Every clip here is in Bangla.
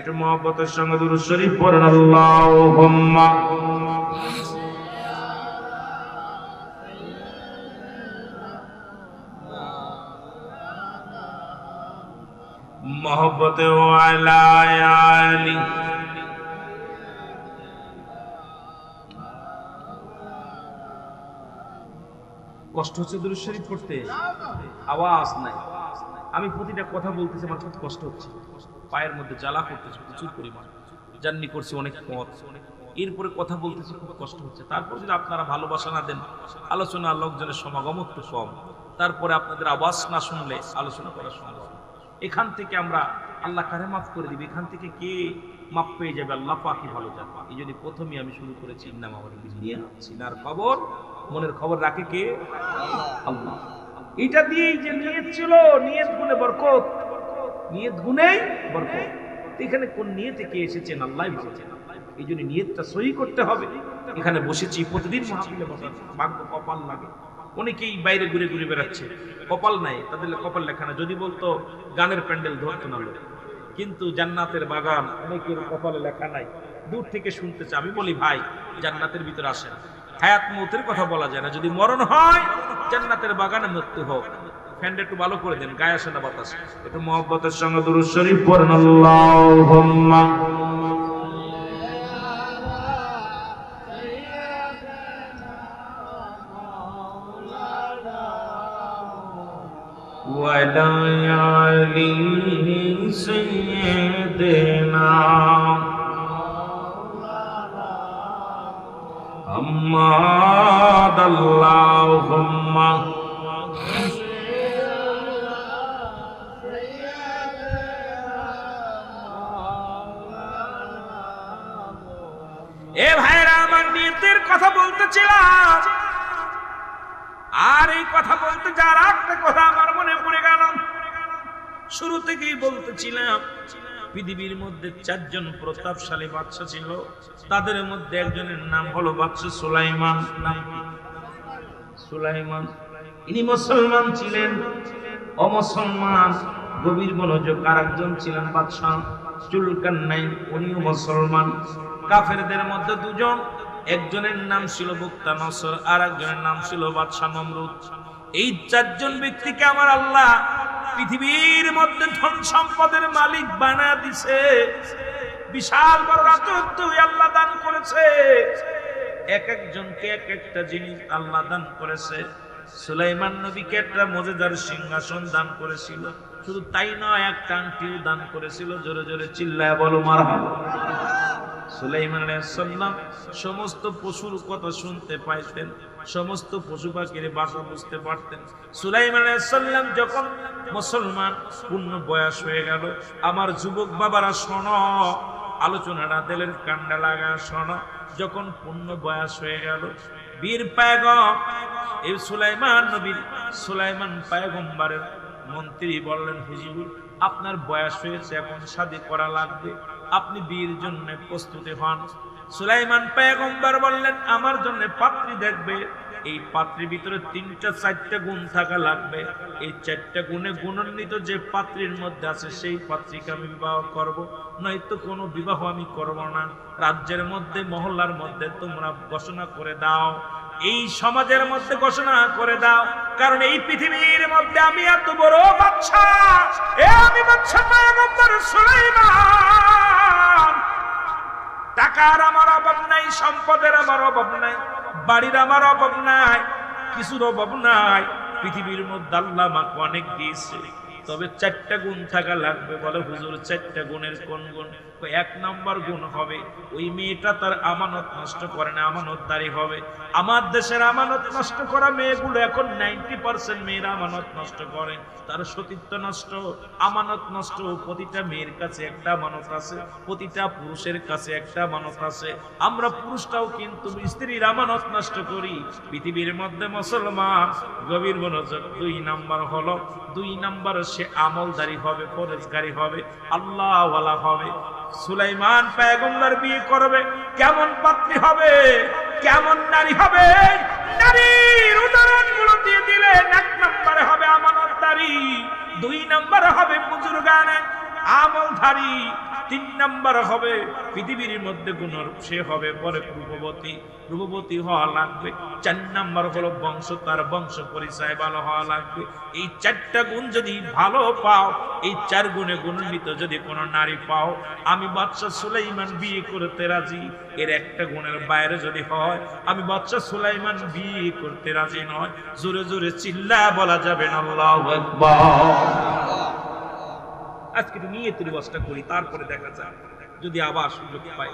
একটু মহব্বতের সঙ্গে দুরূদ শরীফ পড়েন আল্লাহুম্মা मोहब्बत वाला आली কষ্ট হচ্ছে দুরূদ শরীফ পড়তে, আওয়াজ নাই। আমি প্রতিটা কথা বলতেছি, আমার খুব কষ্ট হচ্ছে, পায়ের মধ্যে জ্বালা করতেছে প্রচুর পরিমাণ, জার্নি করছি অনেক পথ, এরপরে কথা বলতেছি খুব কষ্ট হচ্ছে। তারপর যদি আপনারা ভালোবাসা না দেন, আলোচনা লোকজনের সমাগম একটু কম, তারপরে আপনাদের আওয়াজ না শুনলে আলোচনা করা সম্ভব। এখান থেকে আমরা আল্লাহ কারে মাফ করে দিবে, এখান থেকে কে মাফ পেয়ে যাবে আল্লাহ পাকই ভালো জানে। এই জন্য প্রথমেই আমি শুরু করেছি নাম আমার সিনার খবর, মনের খবর রাখে কে? আল্লাহ। এটা দিয়েই যে নিয়ত ছিল, নিয়ত গুণে বরকত, নিয়ত গুণেই বরকত। এখানে কোন নিয়তে কে এসেছেন আল্লাহই ভালো জানেন। এই জন্য নিয়তটা সহি করতে হবে। এখানে বসেছি প্রতিদিন মাহফিলে বসার ভাগ্য কপাল লাগে। অনেকেই বাইরে ঘুরে ঘুরে বেড়াচ্ছে, কপাল নাই, তাদের কপাল লেখা না। যদি বলতো গানের প্যান্ডেল ধরতো না লোক, কিন্তু জান্নাতের বাগান অনেকের কপালে লেখা নাই, দূর থেকে শুনতেছে। আমি বলি ভাই, জান্নাতের ভিতরে আসেন, হায়াত মৌতের কথা বলা যায় না, যদি মরণ হয় জান্নাতের বাগানে মৃত্যু হোক। ফ্যানটা একটু ভালো করে দেন, গায়ে আসে না বাতাস। একটু মহব্বতের সঙ্গে দুরূদ শরীফ পড়েন আল্লাহুম্মা وعلى آله سيدنا محمد اللهم এ ভাইরা, আমার নিয়তের কথা বলতেছিলাম, আর এই কথা বলতে যার একটা কথা আমার মনে পড়ে গেল। শুরু থেকেই বলতেছিলাম, পৃথিবীর মধ্যে 4 জন প্রতাপশালী বাদশা ছিল, তাদের মধ্যে একজনের নাম হলো বাদশা সুলাইমান। সুলাইমান ইনি মুসলমান ছিলেন, অমুসলমান গভীর মনোযোগ। আর একজন ছিলেন বাদশা জুলকারনাইন, উনিও মুসলমান। কাফেরদের মধ্যে 2 জন, একজনের নাম ছিল বুকতানসর, আর একজনের নাম ছিল বাদশা নমরুদ। এই 4 জন ব্যক্তিকে আমার আল্লাহ পৃথিবীর মধ্যে ধন সম্পদের মালিক বানায় দিছে। বিশাল বড় রাজত্ব আল্লাহ দান করেছে, এক একজনকে এক একটা জিনিস আল্লাহ দান করেছে। সুলাইমান নবীকে একটা মজেদার সিংহাসন দান করেছিল, শুধু তাই নয়, একটা আংটিও দান করেছিল। জোরে জোরে চিল্লায় বলো মারহাবা। সুলাইমান আলাইহিস সালাম সমস্ত পশুর কথা শুনতে পাইতেন, সমস্ত পশু পাখির ভাষা বুঝতে পারতেন। সুলাইমান আলাইহিস সালাম যখন মুসলমান পূর্ণ বয়স হয়ে গেল, আমার যুবক বাবারা শোনো, আলোচনাটা দিলের কান্ডা লাগা শোনো। যখন পূর্ণ বয়স হয়ে গেল, বীর পয়গম্বর এই সুলাইমান নবীর, সুলাইমান পয়গম্বরের মন্ত্রী বললেন, হুজুর আপনার বয়স হয়েছে, এখন শাদী করা লাগবে, আপনি বিয়ের জন্য প্রস্তুতি হন। সুলাইমান পয়গম্বর বললেন, আমার জন্য পাত্রী দেখবে, এই পাত্রীর ভিতরে 3-4টা গুণ থাকা লাগবে। এই 4টা গুণে গুণান্বিত যে পাত্রীর মধ্যে আছে, সেই পাত্রীকে আমি বিবাহ করব, নয়তো কোনো বিবাহ আমি করব না। রাজ্যের মধ্যে, মহল্লার মধ্যে তোমরা ঘোষণা করে দাও, এই সমাজের মধ্যে ঘোষণা করে দাও, কারণ এই পৃথিবীর মধ্যে আমি এত বড় বাদশা, আমি বাদশা পয়গম্বর সুলাইমান। টাকার আমার অভাব নাই, সম্পদের আমার অভাব নাই, বাড়ির আমার অভাব নাই, কিছুর অভাব নাই। পৃথিবীর মধ্যে আল্লাহ আমাকে অনেক দিয়েছে, তবে 4টা গুণ থাকা লাগবে। বলে হুজুর 4টা গুণের কোন গুণ? 1 নম্বর গুণ হবে ওই মেয়েটা তার আমানত নষ্ট করে না, আমানতদারি হবে। আমার দেশের আমানত নষ্ট করা মেয়েগুলো এখন 90% মেয়েরা আমানত নষ্ট করে, তার সতীত্ব নষ্ট, আমানত নষ্ট। প্রতিটা মেয়ের কাছে একটা আমানত আছে, প্রতিটা পুরুষের কাছে একটা আমানত আছে। আমরা পুরুষটাও কিন্তু স্ত্রীর আমানত নষ্ট করি। পৃথিবীর মধ্যে মুসলমান গভীর মনোযোগ, 2 নম্বর হলো, 2 নম্বর সে আমলদারি হবে, পরেজগারি হবে, আল্লাহওয়ালা হবে। সুলাইমান পয়গম্বর বিয়ে করবে, কেমন পাত্রী হবে, কেমন নারী হবে? নারীর উদাহরণগুলো দিয়ে দিলেন। 1 নম্বরে হবে আমানতদারি, 2 নম্বরে হবে বুজুর্গানে, আমলধারী। 3 নাম্বার হবে পৃথিবীর মধ্যে গুণ সে হবে পরে রূপবতী, রূপবতী হওয়া লাগবে। 4 নাম্বার হলো বংশ, তার বংশ পরিচয় ভালো হওয়া লাগবে। এই 4টা গুণ যদি ভালো পাও, এই 4 গুণে গুণান্বিত যদি কোনো নারী পাও, আমি বাদশা সুলাইমান বিয়ে করতে রাজি। এর একটা গুণের বাইরে যদি হয়, আমি বাদশা সুলাইমান বিয়ে করতে রাজি নয়। জোরে জোরে চিল্লা বলা যাবে না আল্লাহু আকবার। আজকে একটু নিয়তের বসটা করি, তারপরে দেখা যায় যদি আবার সুযোগ পাই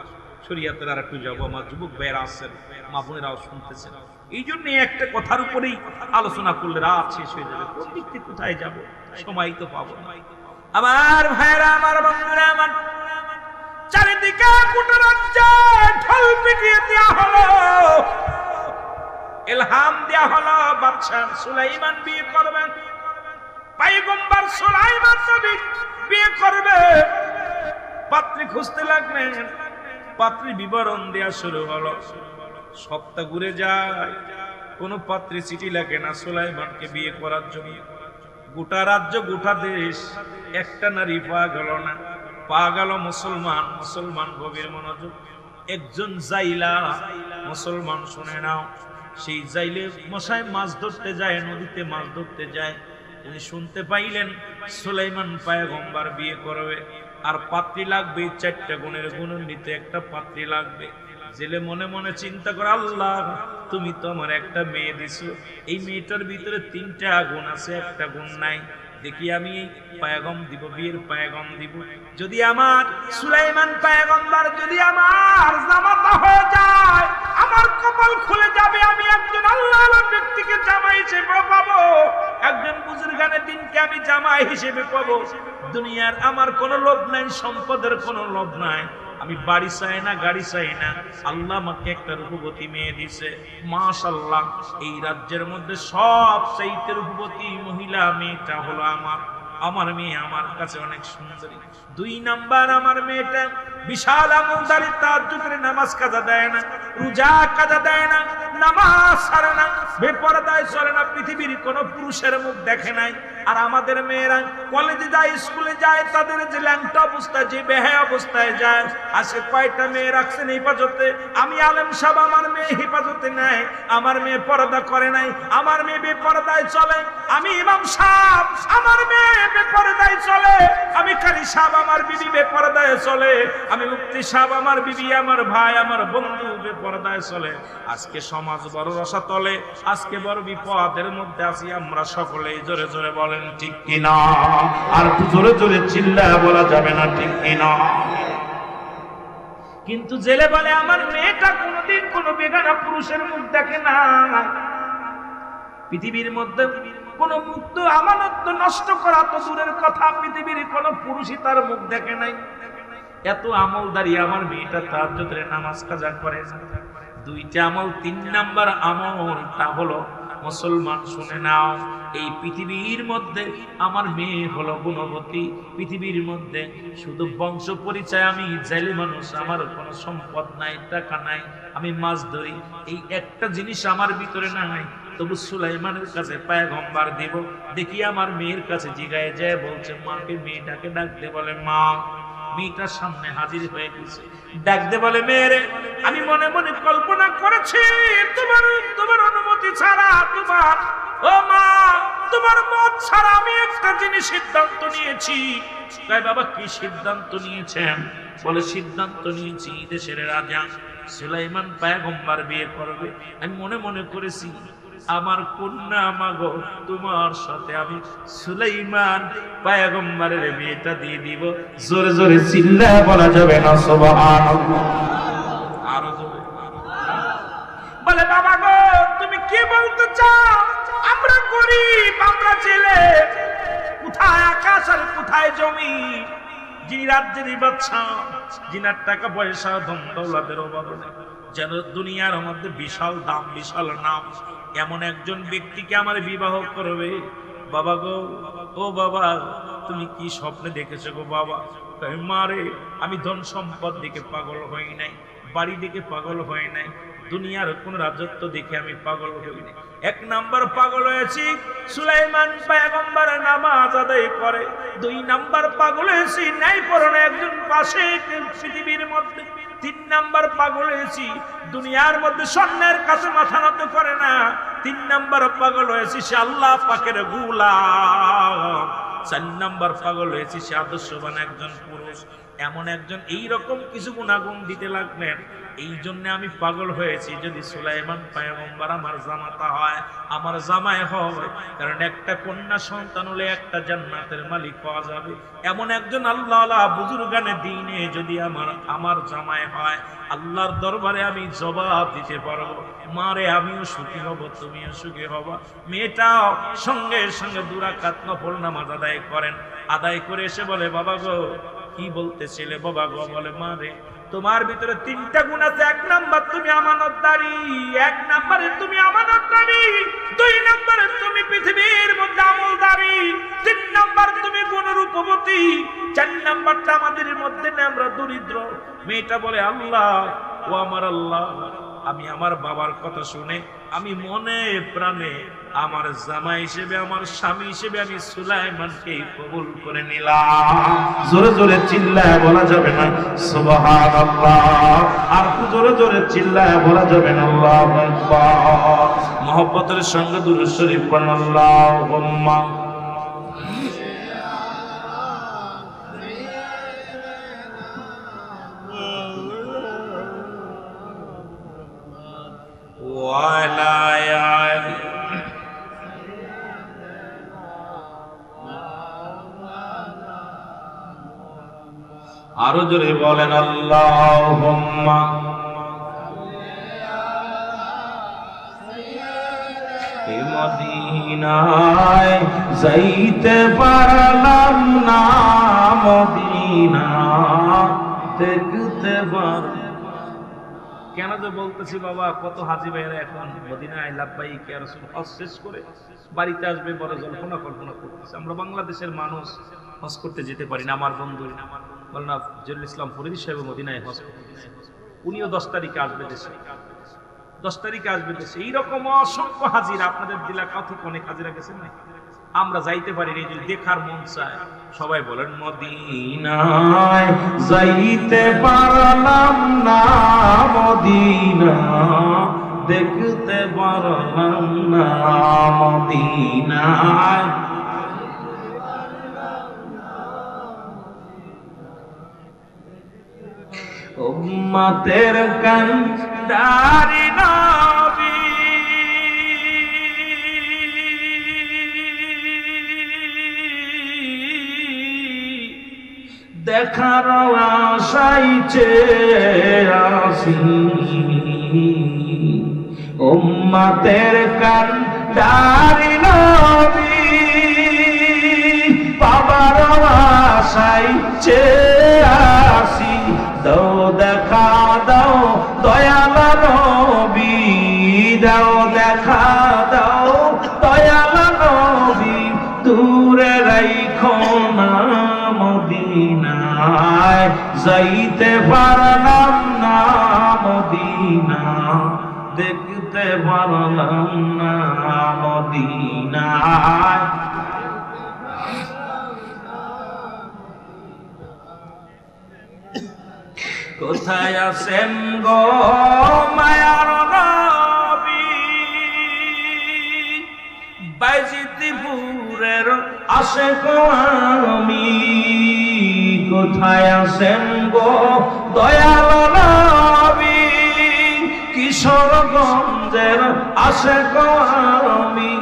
শরীয়তের আর একটু যাবো। আমার যুবক ভাইয়েরা আসছেন, মা বোনেরাও শুনতেছেন। এই জন্য একটা কথার উপরেই আলোচনা করলে রাত শেষ হয়ে যাবে। কোন দিক থেকে কোথায় যাবো, সময় তো পাবো না। আমার ভাইয়েরা, আমার বন্ধুরা, আমার চারিদিকে গোটা রাজ্যে ঢোল পিটিয়ে দেওয়া হলো, ইলহাম দেওয়া হলো বাদশা সুলাইমান বিয়ে করবেন, পয়গম্বর সুলাইমান নবী বিয়ে করবে। পাত্রী খুঁজতে লাগলেন, পাত্রী বিবরণ দেয়া শুরু হলো। সপ্তাহ ঘুরে যায়, কোন পাত্রী চিঠি লাগে না সুলাইমানকে বিয়ে করার জন্য। গোটা রাজ্য, গোটা দেশ একটা নারী পাওয়া গেল না। পাওয়া গেল মুসলমান। মুসলমান গভীর মনোযোগ। একজন জাইলা মুসলমান, শুনে নাও, সেই জাইলে মশাই মাছ ধরতে যায়, নদীতে মাছ ধরতে যায়। তিনি শুনতে পাইলেন সুলাইমান পয়গম্বর বিয়ে করবে, আর পাত্রী লাগবে 4টা গুণের গুণান্বিত একটা পাত্রী লাগবে। জেলে মনে মনে চিন্তা করে, আল্লাহ তুমি তো আমার একটা মেয়ে দিছো, এই মেয়েটার ভিতরে 3টা গুণ আছে, একটা গুণ নাই। দেখি আমি পয়গম দিব, বিয়ের পয়গম দিব। যদি আমার সুলাইমান পয়গম্বর যদি আমার জামাতা হয়ে যায়, আমার কপাল খুলে যাবে। আমি একজন আল্লাহর ব্যক্তিকে জামাই হিসেবে পাবো, একজন বুজুর্গানে দিনকে আমি জামাই হিসেবে পাবো। দুনিয়ার আমার কোনো লোভ নাই, সম্পদের কোনো লোভ নাই। আমি বাড়ি চাই না, গাড়ি চাই না। আল্লাহ আমাকে একটা রূপবতী মেয়ে দিছে, মাশাআল্লাহ। এই রাজ্যের মধ্যে সবচেয়ে রূপবতী মহিলা মেয়েটা হলো আমার মেয়ে। আমার কাছে অনেক সুন্দরী। 2 নাম্বার, আমার মেয়েটা বিশাল আমলদারি, তাহাজ্জুদের নামাজ কাজা দেয় না, রোজা কাজা দেয় না, নামাজ ছাড়ে না, বেপরদায় চলে না, পৃথিবীর কোন পুরুষের মুখ দেখে নাই। আর আমাদের মেয়েরা কলেজে যায়, স্কুলে যায়, তাদের যে ল্যাংটা অবস্থায়, যে বেহায়া অবস্থায় যায়। আজকে কয়টা মেয়ে রাখছেন হেফাজতে? আমি আলেম সাহেব, আমার মেয়ে হেফাজতে নাই, আমার মেয়ে পর্দা করে নাই, আমার মেয়ে বেপরদায় চলে। আমি ইমাম সাহেব, আমার মেয়ে বেপরদায় চলে। আমি কারি সাহেব, আমার বিবি বেপরদায় চলে। আমি মুফতি সাহেব, আমার বিবি, আমার ভাই, আমার বন্ধু বেপরদায় চলে। আজকে সমাজ বড় রসাতলে, আজকে বড় বিপদের মধ্যে আছি আমরা সকলেই। জোরে জোরে বলেন ঠিক কিনা? আর জোরে জোরে চিল্লায় বলা যাবে না ঠিক কিনা? কিন্তু জেলে বলে আমার মেয়েটা কোনোদিন কোনো বেগানা পুরুষের মুখ দেখে না। পৃথিবীর মধ্যে কোন মুক্ত আমানত নষ্ট করা তো দূরের কথা, পৃথিবীর কোন পুরুষই তার মুখ দেখে নাই। এত আমলদারি আমার মেয়েটা, তাহাজ্জুদের নামাজ কাজা করে না। 2টা আমল। 3 নাম্বার আমলটা হলো মুসলমান, শুনে নাও, এই পৃথিবীর মধ্যে আমার মেয়ে হলো গুণবতী। পৃথিবীর মধ্যে শুধু বংশ পরিচয়, আমি জেলে মানুষ, আমার কোনো সম্পদ নাই, টাকা নাই, আমি মাছ ধরি, এই একটা জিনিস আমার ভিতরে নাই। তবু সুলাইমানের কাছে পয়গম্বর দিব। দেখি আমার মেয়ের কাছে জিগায় যায়, বলছে মাকে, মেয়েটাকে ডাকতে বলে মা। মেয়েটার সামনে হাজির হয়ে গেছে, ডাকতে বলে মেয়েরে, আমি মনে মনে কল্পনা করেছি তোমার অনুমতি ছাড়া, ও মা, তোমার মত ছাড়া আমি একটা জিনিস সিদ্ধান্ত নিয়েছি। তাই বাবা, কি সিদ্ধান্ত নিয়েছেন? বলে সিদ্ধান্ত নিয়েছি দেশের রাজা সুলাইমান পয়গম্বর বিয়ে করবে। আমি মনে মনে করেছি আমার কন্যা মাগো, তোমার সাথে আমি সুলাইমান পয়গম্বরের বিয়েটা দিয়ে দিব। জোরে জোরে চিল্লায় বলা যাবে না সুবহানাল্লাহ? আরো জোরে বলে, বাবা গো, তুমি কি বলতে চাও? আমরা গরিব, আমরা ছেলে, কোথায় আকাশ আর কোথায় জমি? যিনি রাজ্যের বাদশা, যিনার টাকা পয়সা ধন দৌলতের অভাব নেই, যেন দুনিয়ার মধ্যে বিশাল দাম, বিশাল নাম, এমন একজন ব্যক্তিকে আমার বিবাহ করবে। বাবা গো, ও বাবা, তুমি কি স্বপ্নে দেখেছো গো বাবা? মারে, আমি ধন সম্পদ দিকে পাগল হই নাই, বাড়ি দিকে পাগল হই নাই, দুনিয়ার কোন রাজত্ব দেখে আমি পাগল হইনি। এক নাম্বার পাগল হয়েছি সুলাইমান পয়গম্বরের নামাজ আদায় করে। দুই নাম্বার পাগল হয়েছি ন্যায়পরায়ণ একজন পাশে পৃথিবীর মধ্যে। তিন নাম্বার পাগল হয়েছি দুনিয়ার মধ্যে স্বর্ণের কাছে মাথা নত করে না। তিন নাম্বার পাগল হয়েছি সে আল্লাহ পাকের গোলাম। চার নাম্বার পাগল হয়েছি সে আদর্শবান একজন পুরুষ। এমন একজন এইরকম কিছু গুণাগুণ দিতে লাগলেন, এই জন্য আমি পাগল হয়েছি। যদি সুলাইমান পয়গম্বর আমার জামাতা হয়, আমার জামাই হয়, কারণ একটা কন্যা সন্তান হলে একটা জান্নাতের মালিক পাওয়া যাবে। এমন একজন আল্লাহ বুজুর্গানে দিনে যদি আমার জামাই হয়, আল্লাহর দরবারে আমি জবাব দিতে পারবো, মারে আমিও সুখী হব, তুমিও সুখী হব। মেয়েটাও সঙ্গে সঙ্গে 2 রাকাত নফল নামাজ আদায় করেন। আদায় করে এসে বলে, বাবা গো কি বলতেছিলে? বাবা গো বলে, মা রে তোমার ভিতরে 3টা গুণ আছে। 1 নাম্বার তুমি আমানতদারি, 1 নাম্বারে তুমি আমানতদারি, 2 নাম্বারে তুমি পৃথিবীর মধ্যে আমলদারি, 3 নাম্বার তুমি গুণরূপবতী, 4 নাম্বারটা আমাদের মধ্যে না, আমরা দরিদ্র। মেয়েটা বলে, আল্লাহ ও আমার আল্লাহ, আমি আমার বাবার কথা শুনে আমি মনে প্রাণে আমার জামাই হিসেবে, আমার স্বামী হিসেবে আমি সুলাইমানকে কবুল করে নিলাম। জোরে জোরে চিল্লায় বলা যাবে না সুবহানাল্লাহ? আর জোরে জোরে চিল্লায় বলা যাবে না আল্লাহু আকবার? মহব্বতের সঙ্গে দুরূদ শরীফ পড়ুন, আল্লাহুম্মা আরো জোরে বলেন, আল্লাহুম্মা মদিনায় যাইতে পারলাম না, মদিনা দেখতে পার। কেন যে বলতেছি বাবা, কত হাজি ভাইরা এখন মদিনায় লাব্বাইক ইয়া রাসূল হজ শেষ করে বাড়িতে আসবে, বড় জল্পনা কল্পনা করতেছে। আমরা বাংলাদেশের মানুষ হজ করতে যেতে পারি না। আমার বন্ধু বলনা জলিল ইসলাম ফরিদ সাহেব মদিনায় হজ করতেছে, উনিও 10 তারিখে আসবে দেশে, 10 তারিখে আসবে দেশে। এইরকম অসংখ্য হাজিরা আপনাদের এলাকা থেকে অনেক হাজিরা গেছেন না, আমরা যাইতে পারি না, যদি দেখার মন চায়। সবাই বলেন, মদিনায় যাইতে পারলাম না, মদিনা দেখতে পারলাম না, মদিনায় উম্মতের কান্ডারি নবী দেখার আশায় চেয়ে আসি, উম্মতের কান্ডারি নবী বাবার আশায় চেয়ে আসি। দাও দেখা দাও দয়াল নবী, দাও দেখা দাও দয়াল নবী, দূরে রাইখো না মদিনায় যাইতে পারলাম না, মদিনা দেখতে পারলাম না, মদিনায় কোথায় আছেন গো মায়ার নবী, বাইজিতপুরের আশিক আমি। কোথায় আছেন গো দয়াল নবী, কিশোরগঞ্জের আশিক আমি।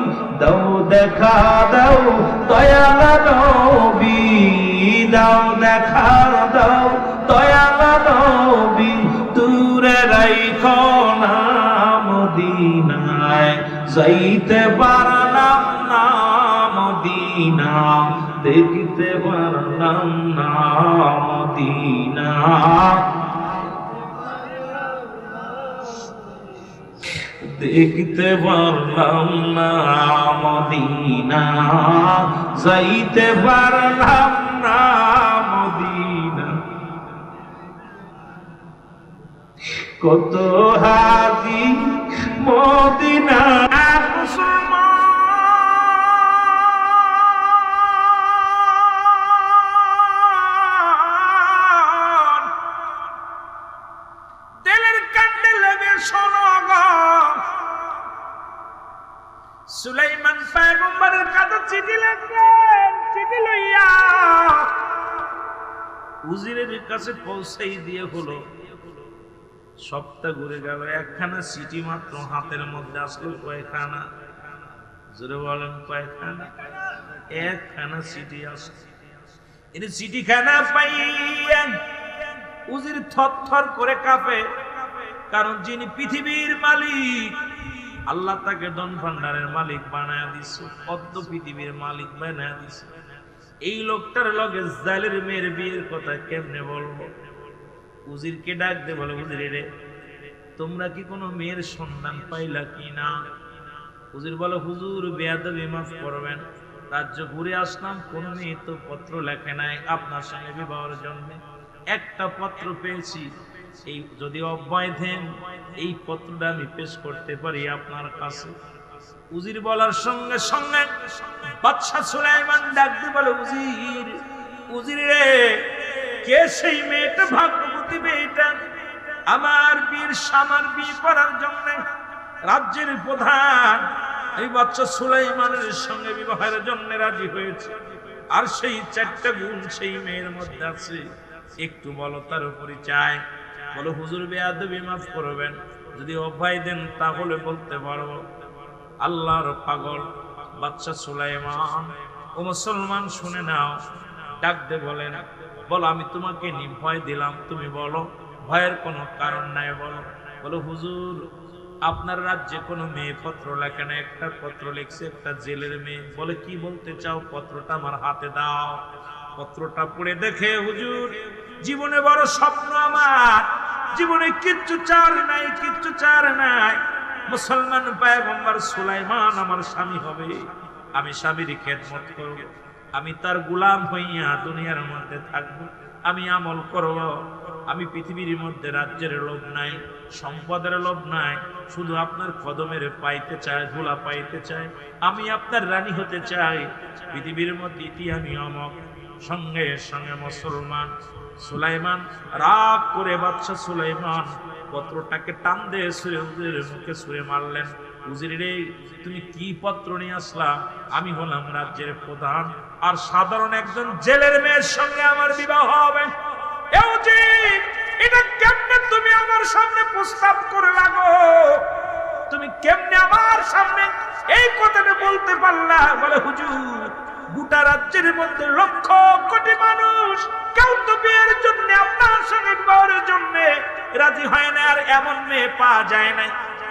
দাও দেখা দাও দয়াল নবী, দাও দেখা দাও দয়াল নবী, দূরে রাইখো না মদিনায় যাইতে পারলাম না, মদিনা দেখতে পারলাম না, মদিনা দেখতে পারলাম না, মদিনা যাইতে পারলাম না, মদিনা কত হাজি মদিনা মুসলমান দিলের কান্দে লেগে শোনো গো, সুলাইমান পয়গম্বরের কাছে চিঠি লিখলেন, চিঠি লইয়া উজিরের কাছে পৌঁছাই দিয়ে হলো। সপ্তাহ ঘুরে গেল, একখানা চিঠি মাত্র হাতের মধ্যে আসলো। কয়খানা? জোরে বলেন কয়খানা? একখানা চিঠি আসলো। এই চিঠিখানা পাইয়া উজির থরথর করে কাঁপে, কারণ যিনি পৃথিবীর মালিক আল্লাহ তাকে ধন ভান্ডারের মালিক বানায় দিছে, অর্ধ পৃথিবীর মালিক বানায় দিছে। এই লোকটার লগে জালের মেয়ের বিয়ের কথা কেমনে বলবো? উজিরকে ডাক দে, বলে উজির রে, তোমরা কি কোনো মেয়ের সন্ধান পাইলা কি না? উজির বলে, হুজুর বেয়াদবি মাফ করবেন, রাজ্য ঘুরে আসলাম, কোন মেয়ে তো পত্র লেখে নাই আপনার সঙ্গে বিবাহের জন্য। একটা পত্র পেয়েছি, এই যদি অব্যয় দেন এই পত্রটা আমি পেশ করতে পারি আপনার কাছে। উজির বলার সঙ্গে সঙ্গে বাদশা সুলাইমান ডাক দিয়ে বলে, উজির, উজির রে, কে সেই মেয়েটা? ভাগ্যবতী মেয়েটা আমার বিয়ে করার জন্য রাজ্যের প্রধান এই বাদশা সুলাইমানের সঙ্গে বিবাহের জন্য রাজি হয়েছে, আর সেই 4টা গুণ সেই মেয়ের মধ্যে আছে, একটু বলো তার পরিচয়। বলো, হুজুর বেয়াদবি মাফ করবেন, যদি অভয় দেন তাহলে বলতে পারবো। আল্লাহর পাগল বাদশা সুলাইমান, ও মুসলমান শুনে নাও, ডাক দে বলেন, বলো আমি তোমাকে নির্ভয় দিলাম, তুমি বলো, ভয়ের কোনো কারণ নাই, বলো। বলো, হুজুর আপনার রাজ্যে কোনো মেয়ে পত্র লেখে না, একটা পত্র লিখছে একটা জেলের মেয়ে। বলে, কি বলতে চাও? পত্রটা আমার হাতে দাও। পত্রটা পড়ে দেখে, হুজুর জীবনে বড় স্বপ্ন আমার, জীবনে কিচ্ছু চার নাই, কিচ্ছু চার নাই। মুসলমান পয়গম্বর সুলাইমান আমার স্বামী হবে, আমি স্বামীর খেদমত করব, আমি তার গোলাম হইয়া দুনিয়ার মধ্যে থাকব, আমি আমল করব। আমি পৃথিবীর মধ্যে রাজ্যের লোভ নাই, সম্পদের লোভ নাই, শুধু আপনার কদমের পাইতে চাই, ধুলা পাইতে চাই, আমি আপনার রানী হতে চাই পৃথিবীর মধ্যে, ইতি আমি অমক। সঙ্গে সঙ্গে মুসলমান সুলাইমান রাগ করে বাদশা সুলাইমান পত্রটাকে টান দিয়ে উজিরের মুখে ছুঁড়ে মারলেন। উজির রে, তুমি কি পত্র নিয়ে আসলা? আমি হলাম রাজ্যের প্রধান, আর সাধারণ একজন জেলের মেয়ের সঙ্গে আমার বিবাহ হবে। এটা কেমনে তুমি আমার সামনে প্রস্তাব করে লাগো? তুমি কেমনে আমার সামনে এই কথাটা বলতে পারলা? বলে, হুজুর গোটা রাজ্যের মধ্যে লক্ষ কোটি মানুষ, কেউ তো বিয়ের জন্য আপনার সঙ্গে বিবাহের জন্য রাজি হয় না, আর এমন মেয়ে পাওয়া যায় না,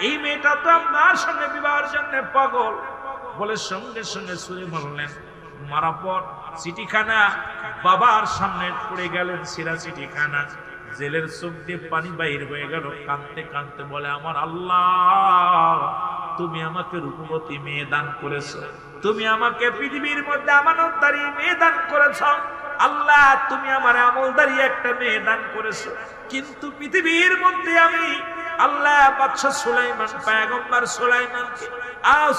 এই মেয়েটা তো আপনার সঙ্গে বিবাহের জন্য পাগল। বলে সঙ্গে সঙ্গে ছুঁড়ে মারলেন। মারা পর চিঠিখানা বাবার সামনে পড়ে গেলেন, সিরা চিঠিখানা। জেলের চোখ দিয়ে পানি বাইর হয়ে গেল, কাঁদতে কাঁদতে বলে, আমার আল্লাহ, তুমি আমাকে রূপবতী মেয়ে দান করেছো, তুমি আমাকে পৃথিবীর মধ্যে আমানতদারি মেয়ে দান করেছো। আল্লাহ, তুমি আমার আমলদারি একটা মেয়ে দান করেছো, কিন্তু পৃথিবীর মধ্যে আমি আল্লাহ বাদশা সুলাইমান পয়গম্বর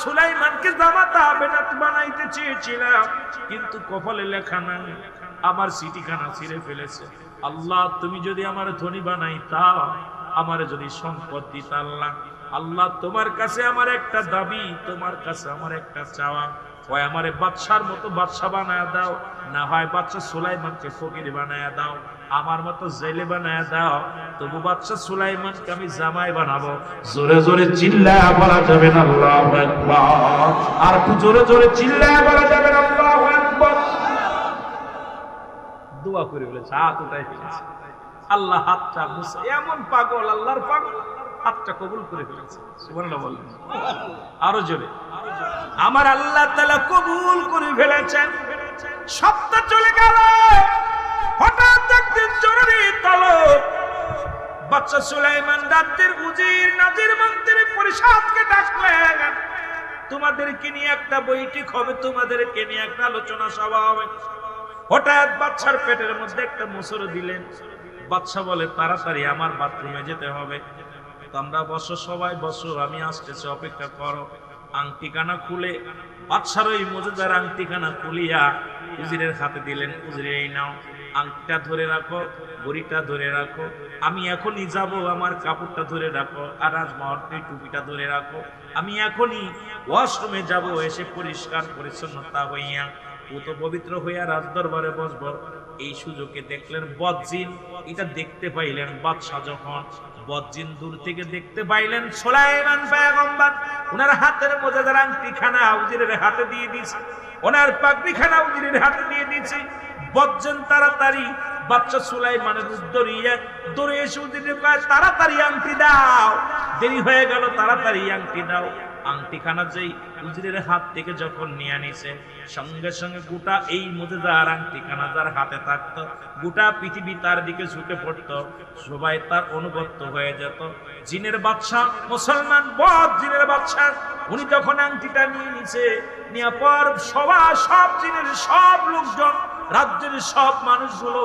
সুলাইমানকে জামাতা বেনাত বানাইতে চেয়েছিলাম, কিন্তু কপালে লেখা নাই, আমার চিঠিখানা ছিঁড়ে ফেলেছে। আল্লাহ, তুমি যদি আমার ধনী বানাইতা, আমার যদি সম্পদ দিতা, আল্লাহ আল্লাহ তোমার কাছে আমার একটা দাবি, তোমার কাছে আমার একটা চাওয়া, হয় আমারে বাদশার মতো বাদশা বানায় দাও, না হয় বাদশা সুলাইমানকে ফকির বানায় দাও, আমার মতো জেলে বানায় দাও, তবু বাদশা সুলাইমানকে আমি জামাই বানাবো। জোরে জোরে চিল্লায়া বলা যাবে না আল্লাহু আকবার? আর একটু জোরে জোরে চিল্লায়া বলা যাবে না আল্লাহু আকবার? দোয়া করে বলেছে, হাত উঠাই ফেলেছে। আল্লাহ হাতটা মুছে, এমন পাগল, আল্লাহর পাগল, হাতটা কবুল করে ফেলেছে। সুবহানাল্লাহ বলেন আরো জোরে। আমার আল্লাহ তাআলা কবুল করে ফেলেছেন। সপ্তাহ চলে গেল, হঠাৎ একদিন জরুরি তলব। বাদশা সুলাইমান রাজ্যের উজির, নাজির, মন্ত্রী পরিষদকে ডাকলেন, তোমাদেরকে নিয়ে একটা বৈঠক হবে, তোমাদেরকে নিয়ে একটা আলোচনা সভা হবে। হঠাৎ বাদশার পেটের মধ্যে একটা মোচড় দিলেন। বাদশা বলে, তাড়াতাড়ি আমার বাথরুমে যেতে হবে। তোমরা বসো, সবাই বসো, আমি আসতেছি, অপেক্ষা করো। আংটিখানা খুলে বাদশার ওই মজুদার আংটিখানা খুলিয়া উজিরের হাতে দিলেন। উজিরে, এই নাও, আংটিটা ধরে রাখো, ঘড়িটা ধরে রাখো, আমি এখনই যাব, আমার কাপড়টা ধরে রাখো, আর রাজমহর্তে টুপিটা ধরে রাখো, আমি এখনই ওয়াশরুমে যাব, এসে পরিষ্কার পরিচ্ছন্নতা হইয়া পুত পবিত্র হইয়া রাজদরবারে বসবো। এই সুযোগে দেখলেন বদজিন, এটা দেখতে পাইলেন বাদশাহ যখন বদজিন দূর থেকে দেখতে পাইলেন সুলাইমান পয়গম্বর ওনার হাতের মোজাদার আংটিখানা উজিরের হাতে দিয়ে দিয়েছে, ওনার পাগড়িখানা উজিরের হাতে দিয়ে দিয়েছে। বদজিন তাড়াতাড়ি বাদশা সুলাইমানের উদ্দরিয়া দৌড়ে এসে উজিরের কয়, তাড়াতাড়ি আংটি দাও, দেরি হয়ে গেল, তাড়াতাড়ি আংটি দাও। আংটিখানা যেই উজিরের হাত থেকে যখন নিয়ে নিছে, সঙ্গে সঙ্গে গোটা এই মুজেদার আংটিখানা যার হাতে থাকতো, গোটা পৃথিবী তার দিকে ঝুঁকে পড়তো, সবাই তার অনুগত হয়ে যেত। জিনের বাদশাহ, মুসলমান বদ জিনের বাদশাহ, উনি যখন আংটিটা নিয়ে নিছে, নিয়ে পর সব জিনের সব লোকজন, রাজ্যের সব মানুষগুলো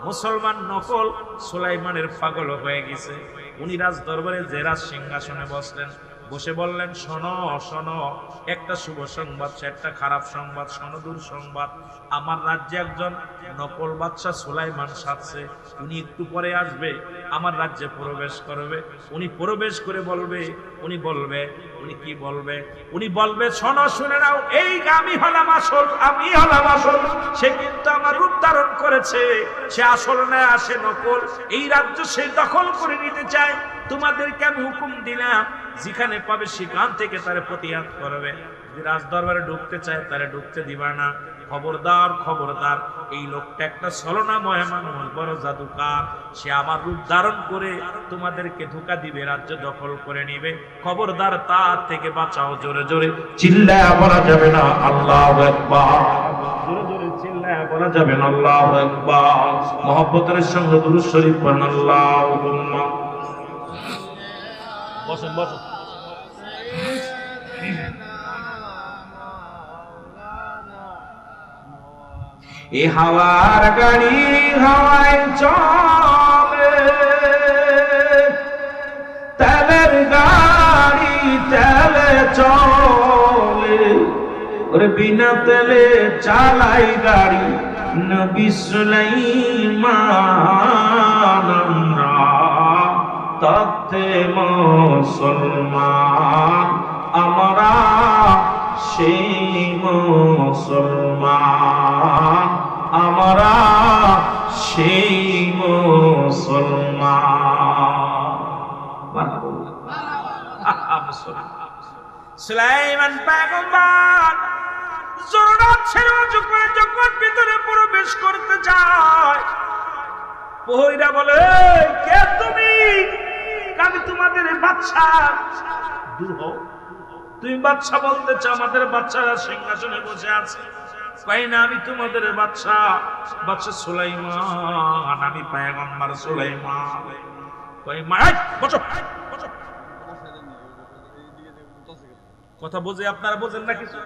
মুসলমান নকল সুলাইমানের পাগল হয়ে গেছে। উনি রাজ দরবারে যে রাজ সিংহাসনে বসলেন, বসে বললেন, শোনো শোনো, একটা শুভ সংবাদ, একটা খারাপ সংবাদ, শোনো দুঃসংবাদ। আমার রাজ্যে একজন নকল বাদশা সুলাইমান সাজছে, উনি একটু পরে আসবে, আমার রাজ্যে প্রবেশ করবে। উনি প্রবেশ করে বলবে, উনি কি বলবে? উনি বলবে, শোনো, শুনে নাও, এই আমি হলাম আসল, আমি হলাম আসল। সে কিন্তু আমার রূপ ধারণ করেছে, সে আসল না, আসে নকল। এই রাজ্য সে দখল করে নিতে চায়। তোমাদেরকে আমি হুকুম দিলাম, যেখানে পাবে সেখান থেকে তারে প্রতিহত করবে। যদি রাজদরবারে ঢুকতে চায় তারে ঢুকতে দিবা না। খবরদার খবরদার, এই লোকটা একটা ছলনাময় মানুষ, বড় জাদুকার, সে আমার রূপ ধারণ করে তোমাদেরকে ধোঁকা দিবে, রাজ্য দখল করে নিবে। খবরদার, তার থেকে বাঁচাও। জোরে জোরে চিল্লায়া বলা যাবে না আল্লাহু আকবার, জোরে জোরে চিল্লায়া বলা যাবে না আল্লাহু আকবার। মহব্বতের সঙ্গে দুরূদ শরীফ পড়ুন। আল্লাহুম্মা বসেন বসেন। এ হাওয়ার গাড়ি হাওয়ায় চলে, তেলের গাড়ি তেলে চলে, ওরে বিনা তেলে চালাই গাড়ি নবী সুলাইমান। তাতে মুসলমান আমরা সেই মুসলমান, আমরা সেই মুসলমান। সুলাইমান পয়গম্বর জরুরত ছেড়ে উঁচু করে যখন ভিতরে প্রবেশ করতে যায়, প্রহরীরা বলে, কে তুমি? আমি তোমাদের বাদশা। দূর হও, তুমি বাদশা বলতে চাও? আমাদের বাদশারা সিংহাসনে বসে আছে। কই না, আমি তোমাদের বাদশা, বাদশা সুলাইমান, আমি পয়গম্বর সুলাইমান। কই মা, বসো। কথা বুঝে আপনারা বোঝেন না কিছু?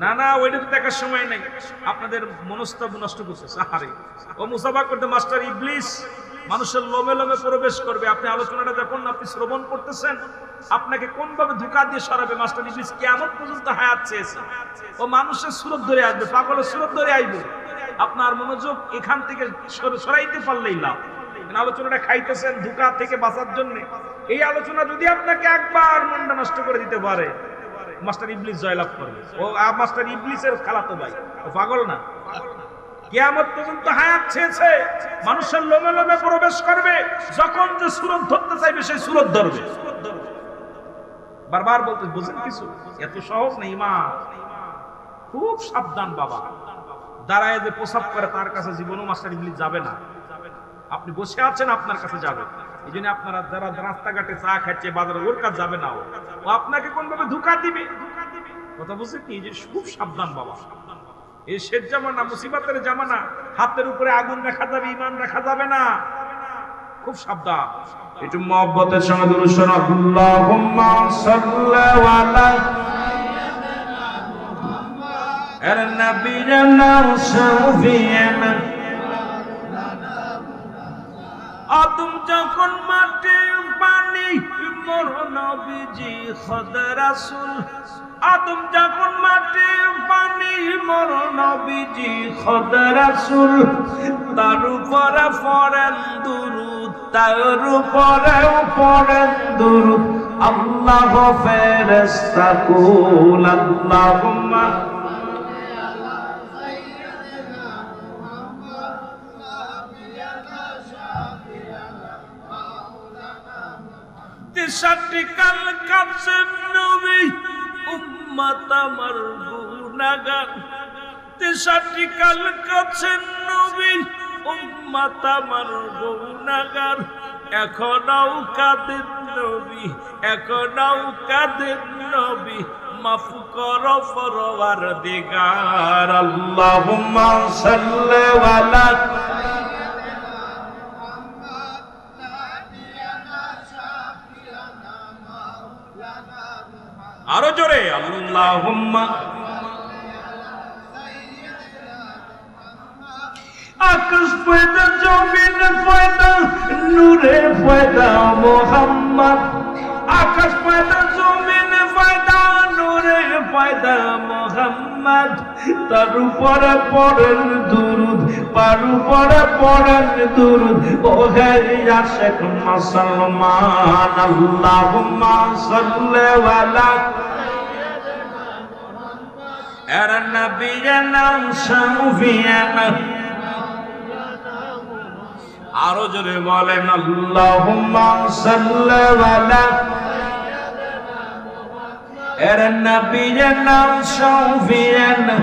না না, ওইটা তো দেখার সময় নেই, আপনাদের মনস্তব নষ্ট করছে। আরে ও মুসাফা করতে মাস্টার ইবলিস মানুষের লোমে লোমে প্রবেশ করবে। আপনি আলোচনাটা যখন আপনি শ্রবণ করতেছেন, আপনাকে কোন ভাবে ধোঁকা দিয়ে সরাবে মাস্টার ইবলিস কিয়ামত পর্যন্ত হায়াত চেয়েছে। ও মানুষের সুরত ধরে আসবে, পাগলের সুরত ধরে আসবে। আপনার মনোযোগ এখান থেকে সরাইতে পারলেই লাভ। আলোচনাটা খাইতেছেন ধোঁকা থেকে বাঁচার জন্য। এই আলোচনা যদি আপনাকে একবার মনটা নষ্ট করে দিতে পারে, মাস্টার ইবলিস জয়লাভ করবে। ও মাস্টার ইবলিসের খালাতো ভাই, ও পাগল না। কিয়ামত পর্যন্ত হায়াত চেয়েছে, মানুষের লোমে লোমে প্রবেশ করবে, যখন যে সুরত ধরতে চাইবে সেই সুরত ধরবে। বারবার বলতে বুঝেন কিছু? এত সহজ নেই মা, খুব সাবধান বাবা। দাঁড়ায় যে প্রসাব করে তার কাছে জীবনও মাস্টার ইবলিস যাবে না। আপনি বসে আছেন, আপনার কাছে যাবে। এই জন্য আপনারা যারা রাস্তাঘাটে চা খাচ্ছে বাজারে, ওর কাছে যাবে না। ও আপনাকে কোন ভাবে ধোঁকা দিবে। কথা বুঝছেন কি? যে খুব সাবধান বাবা। এই শেষ জামানা, মুসিবতের জামানা, হাতের উপরে আগুন রাখা যাবে, ঈমান রাখা যাবে না। খুব সাবধান। একটু মহব্বতের সঙ্গে দুরূদ শোনো। আল্লাহুম্মা সাল্লি আলা নবিয়িনা শাফিঈনা আদম যখন মাটি পানি মোর নবীজি খোদা রাসূল আদম যখন মাটি পানি মোর নবীজি খোদা রাসূল তার উপরে পড়েন দুরূদ তার উপরে পড়েন দুরূদ আল্লাহ ফেরেশতা কুল আল্লাহুম্মা তিসাটি কাল কাবসেন নবী উম্মত আমার গুনাহগার তিসাটি কাল কাবসেন নবী উম্মত আমার গুনাহগার এখনও কাঁদেন নবী এখনও কাঁদেন নবী মাফ করো পরওয়ারদিগার আল্লাহুম্মা সাল্লি আলা আরো জোরে আল্লাহুম্মা আকাশ পয়দা জমিন পয়দা নূরে পয়দা মুহাম্মদ আকাশ পয়দা জমিন পয়দা নূরে পয়দা মুহাম্মদ তার উপরে পড়েন দুরূদ তার উপরে পড়েন দুরূদ ও হে আশিক মুসলমান আল্লাহুম্মা সাল্লি আলা এর নবিয়না শাফিয়ানা আরো জোরে বলেন আল্লাহুম্মা সাল্লি আলা এর নবিয়না শাফিয়ানা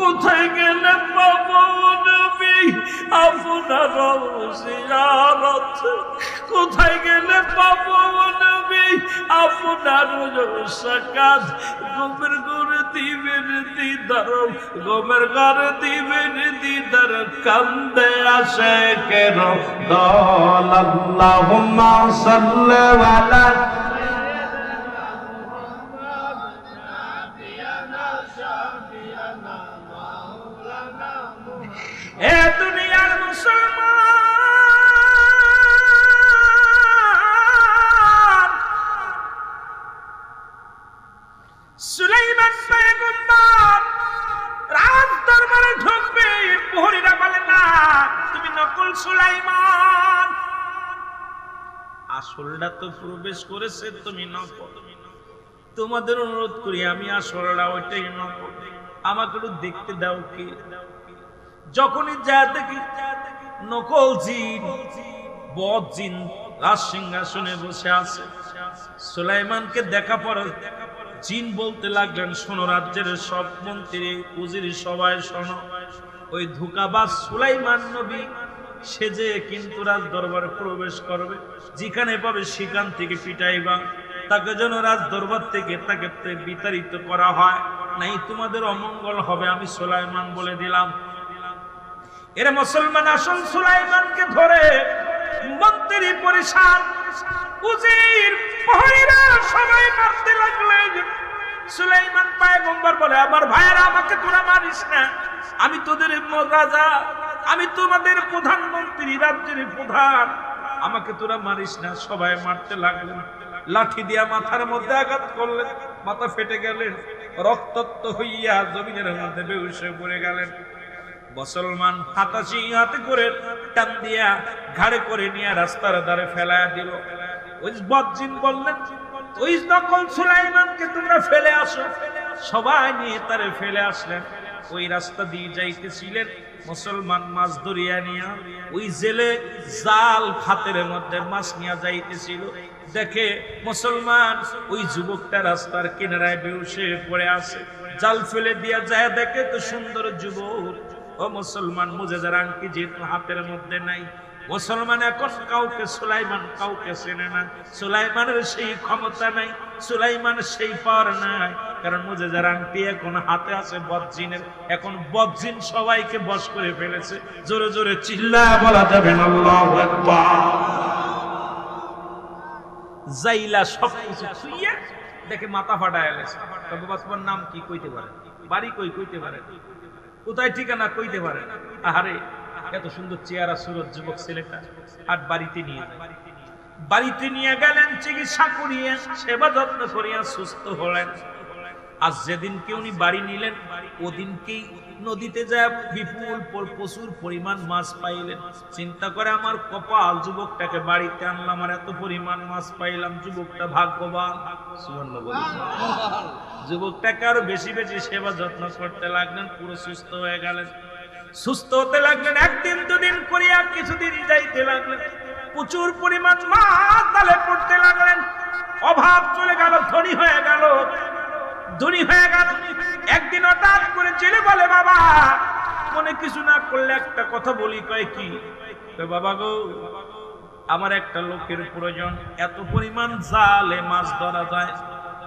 কোথায় গেলে পাবো নবী আপনার জিয়ারত কোথায় গেলে পাবো নবী আপনার সাকাত গোমের ঘরে দিবেন দিদার গোমের ঘরে দিবেন দিদার কান্দে আসে কেন দল আল্লাহুম্মা সাল্লি আলা এ দুনিয়ার মুসলমান সুলাইমান পয়গম্বর রাত দরবারে ঢুকবে প্রহরীরা বলে না তুমি নকল সুলাইমান আসলটা তো প্রবেশ করেছে তুমি নকল তোমাদের অনুরোধ করি আমি আসলটা ওইটাই নকল আমাকে একটু দেখতে দাও কি যখনই যা দেখি নকল জিন বদ জিন রাজ সিংহাসনে বসে আছে সুলাইমানকে দেখা পরে জিন বলতে লাগলেন শোনো রাজ্যের সব মন্ত্রী উজির সবাই শোনো ওই ধোঁকাবাজ সুলাইমান নবী সেজে কিন্তু রাজ দরবারে প্রবেশ করবে যেখানে পাবে সেখান থেকে পিটাইবা তাকে যেন রাজ দরবার থেকে তাকে বিতাড়িত করা হয় নাই তোমাদের অমঙ্গল হবে আমি সুলাইমান বলে দিলাম এরা মুসলমান আসল সুলাইমানকে ধরে মন্ত্রী পরিশান উজির প্রহরীরা সবাই মারতে লাগলেন সুলাইমান পয়গম্বর বলে আমার ভাইরা আমাকে তোরা মারিস না আমি তোদের রাজা আমি তোমাদের প্রধানমন্ত্রী রাজ্যের প্রধান আমাকে তোরা মারিস না সবাই মারতে লাগলেন লাঠি দিয়া মাথার মধ্যে আঘাত করলেন মাথা ফেটে গেলেন রক্তাক্ত হইয়া জমিনের মধ্যে বেহুশ হয়ে পড়ে গেলেন মুসলমান হাতাশি হাতে করে টান দিয়া ঘাড়ে করে নিয়ে রাস্তার ধারে ফেলায়া দিল ওই বদজিন বললেন ওই নকল সুলাইমানকে তোমরা ফেলে আসো সবাই নিয়ে তারে ফেলে আসলেন ওই রাস্তা দিয়ে যাইতেছিলেন মুসলমান মাছ ধরিয়া নিয়া ওই জেলে জাল খাতের মধ্যে মাছ নিয়ে যাইতেছিল দেখে মুসলমান ওই যুবকটা রাস্তার কিনারায় বেহুশ হয়ে পড়ে আছে জাল ফেলে দিয়া যায় দেখে তো সুন্দর যুবক ও মুসলমান মুজেজার আংটি যেহেতু হাতের মধ্যে নাই মুসলমান এখন কাউকে সুলাইমান কাউকে চেনে না সুলাইমানের সেই ক্ষমতা নাই সুলাইমানের সেই পাওয়ার নাই কারণ মুজেজার আংটি এখন হাতে আছে বদজিনের এখন বদজিন সবাইকে বশ করে ফেলেছে জোরে জোরে চিল্লায়া বলা যাবে না আল্লাহু আকবার জাইলা সবকিছু ছুঁইয়া দেখে মাথা ফাটায় গেছে তবে বাসবার নাম কি কইতে পারে বাড়ি কই কইতে পারে কোথায় ঠিকানা কইতে পারে আরে এত সুন্দর চেহারা সুরত যুবক ছেলেটা, আর বাড়িতে নিয়ে যায়। বাড়িতে নিয়ে গেলেন, চিকিৎসা করিয়ে সেবা যত্ন করিয়া সুস্থ হলেন। আর যেদিনকে উনি বাড়ি নিলেন ওদিনকেই নদীতে যায় বিপুল প্রচুর পরিমাণ মাছ পাইলেন। চিন্তা করে আমার কপাল, যুবকটাকে বাড়িতে আনলাম আর এত পরিমাণ মাছ পাইলাম, যুবকটা ভাগ্যবান। সুবহানাল্লাহ বলেন। যুবকটাকে আরো বেশি বেশি সেবা যত্ন করতে লাগলেন, পুরো সুস্থ হয়ে গেলেন। সুস্থ হতে লাগলেন, একদিন দুদিন করিয়া কিছুদিন যাইতে লাগলেন, প্রচুর পরিমাণ মাছ তালে পড়তে লাগলেন। অভাব চলে গেল, ধনী হয়ে গেল, ধনী হয়ে গেল। একদিন হঠাৎ করে ছেলে বলে, বাবা মনে কিছু না করলে একটা কথা বলি। কয় কি? বাবা গো, আমার একটা লোকের প্রয়োজন, এত পরিমাণ জালে মাছ ধরা যায়,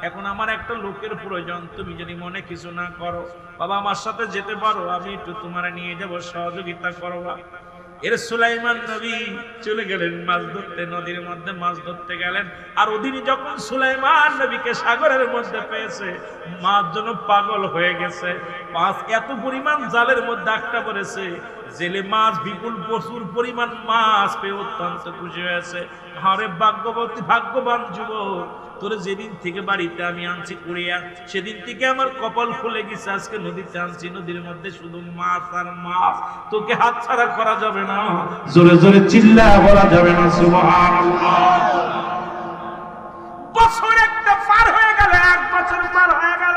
এখন আমার একটা লোকের প্রয়োজন, তুমি যদি মনে কিছু না করো বাবা আমার সাথে যেতে পারো, আমি একটু তোমার নিয়ে যাব, সহযোগিতা করবা। এর সুলাইমান নবী চলে গেলেন মাছ ধরতে, নদীর মধ্যে মাছ ধরতে গেলেন। আর ওদিনই যখন সুলাইমান নবীকে সাগরের মধ্যে পেয়েছে, মাছ যেন পাগল হয়ে গেছে। মাছ এত পরিমাণ জালের মধ্যে আটকা পড়েছে, জেলে মাছ বিপুল প্রচুর পরিমাণ মাছ পেয়ে অত্যন্ত খুশি হয়েছে। আরে ভাগ্যবতী, ভাগ্যবান যুবক, তোরে যেদিন থেকে বাড়িতে আমি আনছি কুড়িয়া, সেদিন থেকে আমার কপাল খুলে গেছে। আজকে নদীতে আনছি, নদীর মধ্যে শুধু মাছ আর মাছ, তোকে হাতছাড়া করা যাবে না, জোরে জোরে চিল্লা বলা যাবে না সুবহানাল্লাহ। বছর একটা পার হয়ে গেল, এক বছর পার হয়ে গেল।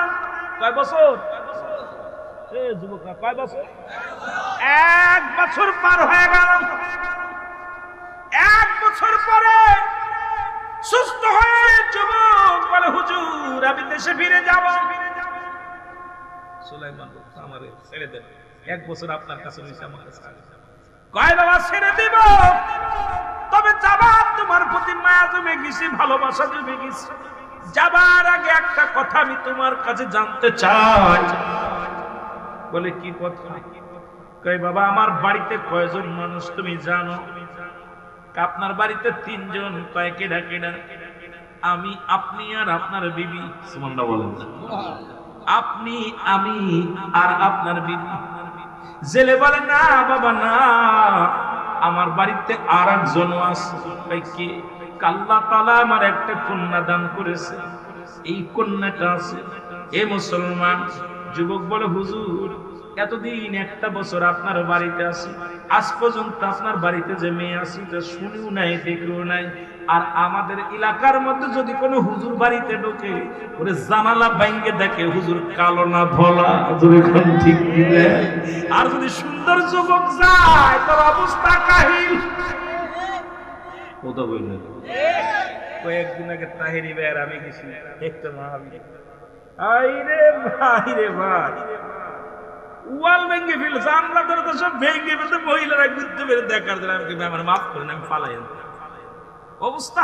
কয় বছর? যুবকরা কয় বছর? এক বছর পার হয়ে গেল। এক বছর পরে সুস্থ হয়ে যুবক বলে, হুজুর আমি দেশে ফিরে যাব। সুলাইমান আমারে ছেড়ে দেন, এক বছর আপনার কাছে রয়েছে, আমার কাছে। কয় বাবা ছেড়ে দিব, তবে যাবার তোমার প্রতি মায়া জমে গেছে, ভালোবাসা জমে গেছে। যাবার আগে একটা কথা আমি তোমার কাছে জানতে চাই। বলে কি কথা? কয় বাবা আমার বাড়িতে কয়জন মানুষ তুমি জানো? আপনার বাড়িতে 3 জন। কয় কেডা কেডা? আমি, আপনি আর আপনার বিবি। সুবহানাল্লাহ বলেন। আপনি, আমি আর আপনার বিবি। জেলে বলে না বাবা না, আমার বাড়িতে আর একজন আছে। কয় কে? আল্লাহ তাআলা আমার একটা কন্যা দান করেছে, এই কন্যাটা আছে। এ মুসলমান যুবক বলে, হুজুর এতদিন একটা বছর আপনার বাড়িতে আছি, আজ পর্যন্ত আপনার বাড়িতে যে মেয়ে আছি তা শুনেও নাই, দেখেও নাই। আর আমাদের এলাকার মধ্যে যদি কোনো হুজুর বাড়িতে ঢোকে, ওরে জানালা ভাঙে দেখে হুজুর কালো না ধলা, ঠিক দিলে। আর যদি সুন্দর যুবক যায় তার অবস্থা কাহিল। কথা বললেন। কয়েকদিন আগে তাহেরি ভাইয়ের আমি গেছি একটা মাহফিলে। আইরে ভাই রে ভাই, ওয়াল ভেঙে ফেলে, জানলা ধরে তো সব ভেঙে ফেলতে, মহিলারা ঘুরতে বেড়ে দেখার জন্য আমাকে আমার মাফ করেন, আমি পালাই অবস্থা।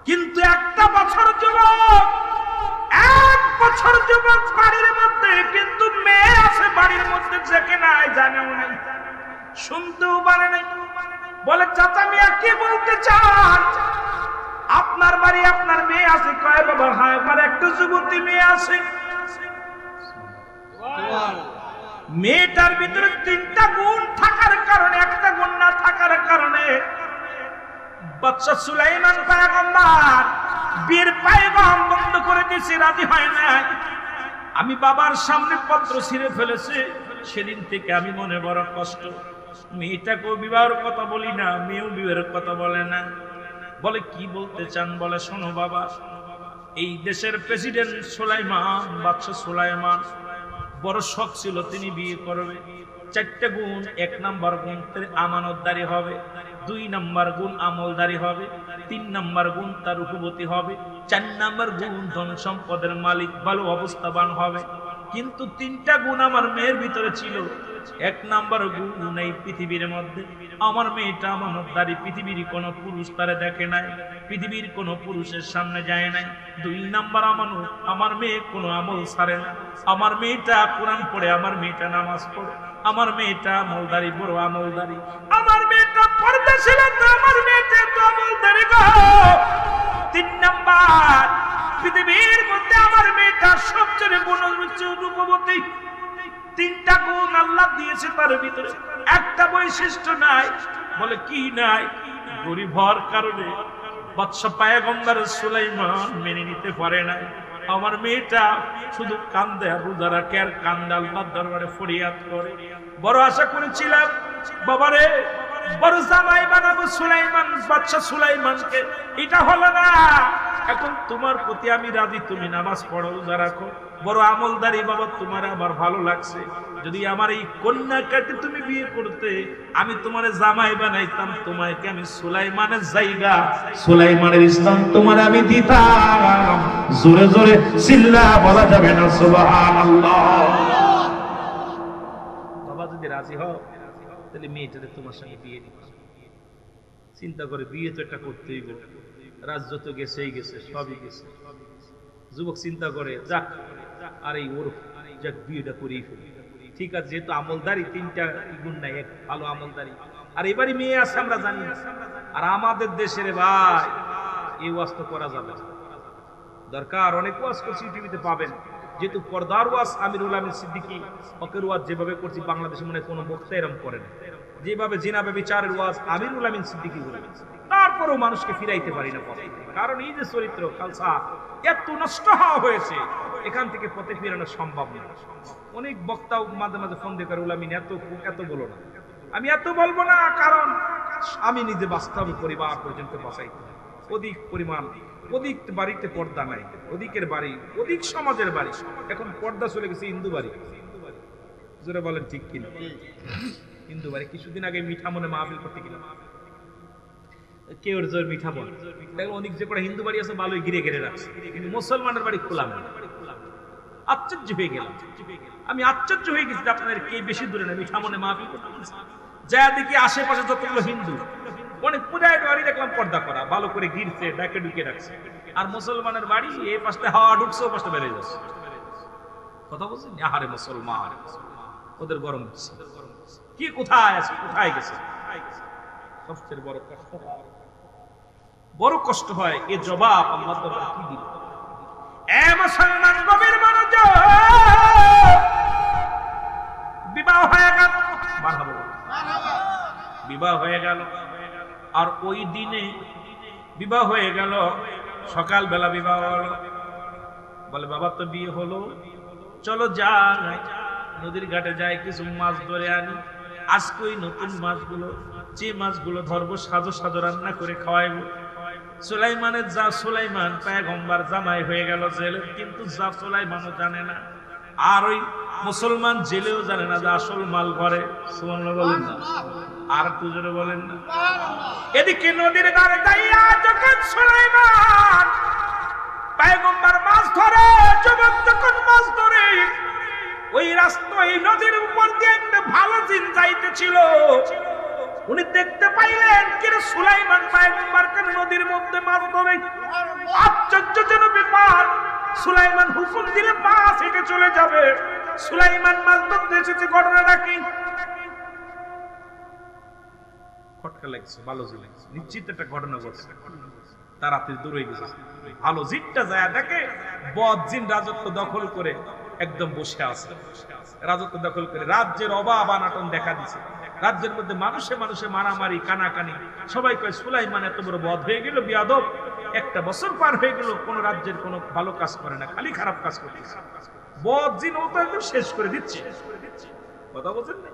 কিন্তু একটা বছর যুবক, এক বছর যুবক বাড়ির মধ্যে, কিন্তু মেয়ে আছে বাড়ির মধ্যে, দেখে নাই, জানেও নাই, শুনতেও পারে নাই। বলে চাচা মিয়া কি বলতে চান? আপনার বাড়ি আপনার মেয়ে আছে? কয় বাবা হ্যাঁ আমার একটা যুবতী মেয়ে আছে। মেয়েটার ভিতরে 3টা গুণ থাকার কারণে, একটা গুণ না থাকার কারণে বাদশা সুলাইমান পয়গম্বর বীর পয়গাম বন্ধ করে দিয়েছে, রাজি হয় না। আমি বাবার সামনে পত্র ছিঁড়ে ফেলেছি, সেদিন থেকে আমি মনে বড় কষ্ট। মেয়েটাকেও বিবাহের কথা বলি না, মেয়েও বিবাহের কথা বলে না। বলে কি বলতে চান? বলে শোনো বাবা, এই দেশের প্রেসিডেন্ট সুলাইমান, বাদশা সুলাইমান বড় শখ ছিল তিনি বিয়ে করবে। 4টা গুণ। 1 নাম্বার গুণ আমানতদারি হবে, 2 নাম্বার গুণ আমলদারি হবে, 3 নাম্বার গুণ তার রূপবতী হবে, 4 নাম্বার গুণ ধন সম্পদের মালিক, ভালো অবস্থাবান হবে। কিন্তু 3টা গুণ আমার মেয়ের ভিতরে ছিল। 1 নাম্বার গুণ এই পৃথিবীর মধ্যে আমার মেয়েটা আমানতদারি, পৃথিবীর কোনো পুরুষ তারে দেখে নাই, পৃথিবীর কোনো পুরুষের সামনে যায় নাই। 2 নাম্বার আমানত, আমার মেয়ে কোনো আমল ছাড়ে না, আমার মেয়েটা কোরআন পড়ে, আমার মেয়েটা নামাজ পড়ে, আমার মেয়েটা আমলদারি, বড় আমলদারি, আমার মেয়েটা পর্দাশীল, আমার মেয়েটা তো আমলদারি গো। 3 নাম্বার পৃথিবীর মধ্যে আমার মেয়েটা সবচেয়ে গুণবতী, রূপবতী। 3টা গুণ আল্লাহ দিয়েছে তার ভিতরে। একটা বৈশিষ্ট্য নাই। বলে কি নাই? গরিব হওয়ার কারণে বাদশা পয়গম্বর সুলাইমান মেনে নিতে পারে না। আমার মেয়েটা শুধু কান্দে আর রোজা রাখে আর কান্দে, আল্লাহর দরবারে ফরিয়াদ করে। বড় আশা করেছিলাম বাবারে বড় জামাই বানাবো সুলাইমান, বাদশা সুলাইমানকে, এটা হলো না। এখন তোমার প্রতি আমি রাজি, তুমি নামাজ পড়ো, রোজা রাখো, বড় আমলদারি বাবা, তোমার আমার ভালো লাগছে। যদি আমার এই কন্যাকে তুমি বিয়ে করতে, আমি তোমার জামাই বানাইতাম, তোমাকে আমি সুলাইমানের জায়গা, সুলাইমানের স্থান তোমার আমি দিতাম। জোরে জোরে চিল্লা বলা যাবে না সুবহানাল্লাহ। বাবা যদি রাজি হও তাহলে মেয়েটাকে তোমার সঙ্গে বিয়ে দিবা। চিন্তা করে বিয়ে তো একটা করতেই হবে, রাজ্য তো গেছেই গেছে, সবই গেছে। যুবক চিন্তা করে যাক আর এই ওর যাক বিয়েটা করেই ফেলি। ঠিক আছে, যেহেতু আমলদারি তিনটা গুণ নাই, এক ভালো আমলদারি, আর এবারই মেয়ে আছে আমরা জানি না। আর আমাদের দেশের ভাই এই ওয়াজ তো করা যাবে না, দরকার অনেক ওয়াজ করছি টিভিতে পাবেন। যেহেতু পর্দার ওয়াজ আমিরুল আমিন সিদ্দিকী হকের ওয়াজ যেভাবে করছি, বাংলাদেশে মনে কোনো বক্তা এরকম করে না। যেভাবে জিনাবে বিচারের ওয়াজ আমিরুল আমিন সিদ্দিকী করে, তারপরেও মানুষকে ফিরাইতে পারি না পথে। কারণ এই যে চরিত্র খালসা এত নষ্ট হওয়া হয়েছে, এখান থেকে পথে ফিরানো সম্ভব না। অনেক বক্তাও মাঝে মাঝে ফোন দিয়ে করে, উলামিন এত বলো না। আমি এত বলবো না, কারণ আমি নিজে বাস্তব পরিবার পর্যন্ত বাঁচাইতে অধিক পরিমাণ, অধিক বাড়িতে পর্দা নাই, অধিকের বাড়ি, অধিক সমাজের বাড়ি। এখন পর্দা চলে গেছে হিন্দু বাড়ি। জোরে বলেন ঠিক কিনা? হিন্দু বাড়ি। কিছুদিন আগে মিঠামনে মাহফিল করতে গেলাম, কেউ জোর মিঠামন অনেক যে করে হিন্দু বাড়ি আছে ভালোই ঘিরে ঘিরে রাখছে, কিন্তু মুসলমানের বাড়ি খোলা নেই। আশ্চর্য হয়ে গেলাম, আমি আশ্চর্য হয়ে গেছি। আপনাদের কে বেশি দূরে না, মিঠামনে মাহফিল করতে যা দেখি আশেপাশে যতগুলো হিন্দু, অনেক পুরায় বাড়ি দেখলাম পর্দা করা, ভালো করে ঘিরছে, ডাকে ঢুকে রাখছে। আর মুসলমানের বাড়ি এই পাশে হাওয়া ঢুকছে, ও পাশে বেড়ে যাচ্ছে। কথা বলছেন? আহারে মুসলমান, ওদের গরম হচ্ছে কি? কোথায় আছে, কোথায় গেছে? সবচেয়ে বড় কষ্ট হয় এ জবাব আল্লাহ তাআলা কি দিল? এ মুসলমান গভীর মনোযোগ, বিবাহ হয়ে গেল, বিবাহ হয়ে গেল। আর ওই দিনে বিবাহ হয়ে গেল, সকাল বেলা বিবাহ হলো। বলে বাবা তো বিয়ে হলো, চলো যাই নদীর ঘাটে যাই, কিছু মাছ ধরে আনি। আজকে ওই নতুন মাছগুলো, যে মাছগুলো ধরবো সাজো সাজো রান্না করে খাওয়াইবো। সুলাইমানের যা, সুলাইমান পয়গম্বর জামাই হয়ে গেল জেলে, কিন্তু যা সুলাইমানও জানে না, আর ওই মুসলমান জেলেও জানে না যে আসল মাল ঘরে। সুবহানাল্লাহ বলেন না? আর একটু জোরে বলেন না? এদিকে নদীর ধারে যাইয়া যখন সুলাইমান পয়গম্বর মাছ ধরে, যুবক যখন মাছ ধরে, ওই রাস্তা এই নদীর উপর দিয়ে একটা ভালো জিন যাইতেছিল। উনি দেখতে পাইলেন কিরে সুলাইমান পয়গম্বরকে নদীর মধ্যে মাছ ধরে। আশ্চর্যজনক ব্যাপার, সুলাইমান হুকুম দিলে মাছ হেঁটে চলে যাবে। সুলাইমান মাছ ধরতে এসেছে, ঘটনাটা কি? খটকা লাগছে, ভালো জিন নিশ্চিত একটা ঘটনা ঘটছে। তাড়াতাড়ি দৌড়ে গেছে। ভালো জিনটা যায় দেখে বদ জিন রাজত্ব দখল করে একদম বসে আছে, রাজত্ব দখল করে রাজ্যের অভাব আনাটন দেখা দিছে। রাজ্যের মধ্যে মানুষে মানুষে মারামারি, কানাকানি। সবাই কয় সুলাইমান এত বড় বদ হয়ে গেল, বিয়াদব। একটা বছর পার হয়ে গেল, কোন রাজ্যের কোন ভালো কাজ করে না, খালি খারাপ কাজ করতেছে। বদ জিন ও তো একদম শেষ করে দিচ্ছে। কথা বলছেন না?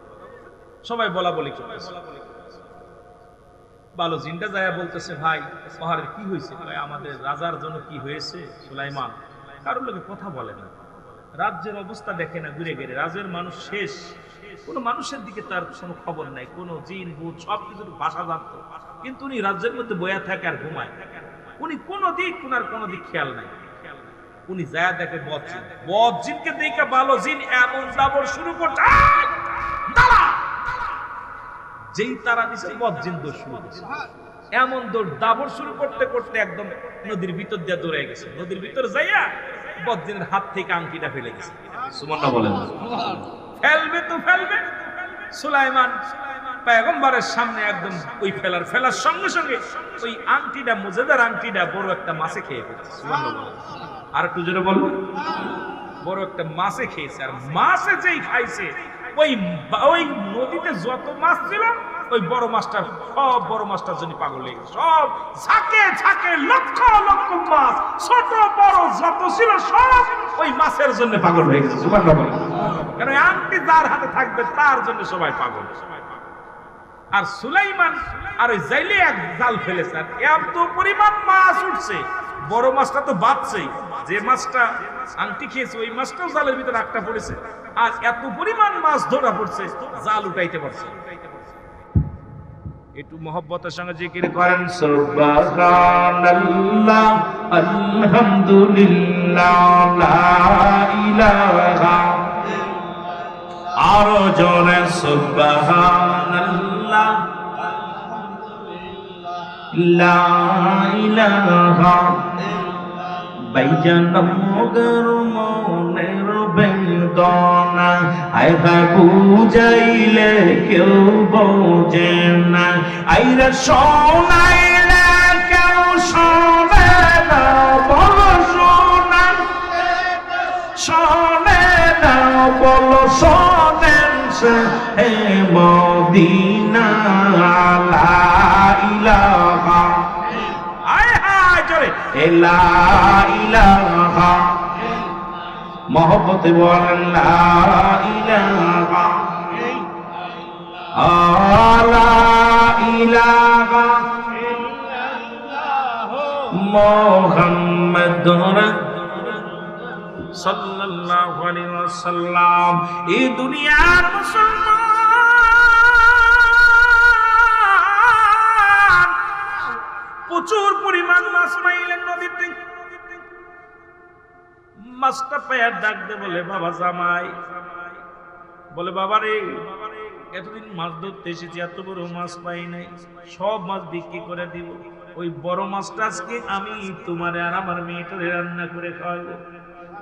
সবাই বলা বলি করতেছে। ভালো জিনটা যায় বলতেছে, ভাই পাহাড়ের কি হয়েছে? আমাদের রাজার জন্য কি হয়েছে? সুলাইমান কারোর লোকে কথা বলে না, রাজ্যের অবস্থা দেখে না, ঘুরে ঘিরে রাজ্যের মানুষ শেষ। কোন মানুষের দিকে তার কোনো খবর নাই, কোন জিন ভূত সবকিছুর ভাষা জানতো, কিন্তু উনি রাজ্যের মধ্যে বয়া থাকে আর ঘুমায়। উনি কোনো দিক, ওনার কোনো দিক খেয়াল নাই। উনি যায় দেখে বদ জিন, বদ জিনকে দেখে ভালো জিন এমন দাবর শুরু করছে, যেই তারা দিছে বদ জিন দৌড় শুরু করছে। এমন দৌড় দাবর শুরু করতে করতে একদম নদীর ভিতর দিয়ে দৌড়ে গেছে। নদীর ভিতর যাইয়া বদ জিনের হাত থেকে আংটিটা ফেলে গেছে। সুবহানাল্লাহ বলেন? ফেলবে তো ফেলবে। সুলাইমান পয়গম্বরের সামনে একদম ওই ফেলার সঙ্গে সঙ্গে ওই আংটিটা, মুজেদার আংটিটা বড় একটা মাছে খেয়ে ফেলছে। সুবহানাল্লাহ। আর একটু জোরে বলুন। বড় একটা মাছে খেয়েছে। আর মাছে যেই খাইছে, ওই ওই নদীতে যত মাছ ছিল ওই বড় মাছটা, সব বড় মাছটার জন্য পাগল হয়ে গেছে। সব ঝাঁকে ঝাঁকে লক্ষ লক্ষ মাছ, ছোট বড় যত ছিল সব ওই মাছের জন্য পাগল হয়ে গেছে। সুবহানাল্লাহ বলেন। কারণ আংটি যার হাতে থাকবে তার জন্য সবাই পাগল। আর সুলাইমান আর ওই জাইলে এক জাল ফেলেছে, আর এত পরিমাণ মাছ উঠছে, বড় মাছটা তো বাঁচছেই, যে মাছটা আংটি খেয়েছে ওই মাছটাও জালের ভিতরে আটকা পড়েছে, আর এত পরিমাণ মাছ ধরা পড়ছে জাল উঠাইতে পারছে। একটু মহব্বতের সঙ্গে জিকির করেন সুবহানাল্লাহ আলহামদুলিল্লাহ লা ইলাহা, আরো জোরে সুবহানাল্লাহ লা ইলাহা। বাইজান মগর মনের বেদনা আইবা বুঝাইলে কেউ বোঝে না, আইরা শোনাইলে কেউ শোনে না, বল শোনা শোনে না, বল শোনেন সে হে মদিনা লা ইলাহা, আয় হায় জোরে লা ইলাহা, মহব্বতে বলেন লা ইলাহা, লা ইলাহা মুহাম্মাদুর সাল্লাল্লাহু আলাইহি ওয়াসাল্লাম। এই দুনিয়ার মুসলমান প্রচুর পরিমাণ মাছ পাইলেন নদীতে। মাছটা পেয়ে ডাক দে বলে, বাবা জামাই, বলে বাবা রে, এতদিন মাছ ধরতে এসেছি, এত বড় মাছ পাই নাই, সব মাছ বিক্রি করে দিব, ওই বড় মাছটা আজকে আমি তোমারে আর আমার মেয়েটারে রান্না করে খাওয়াবো।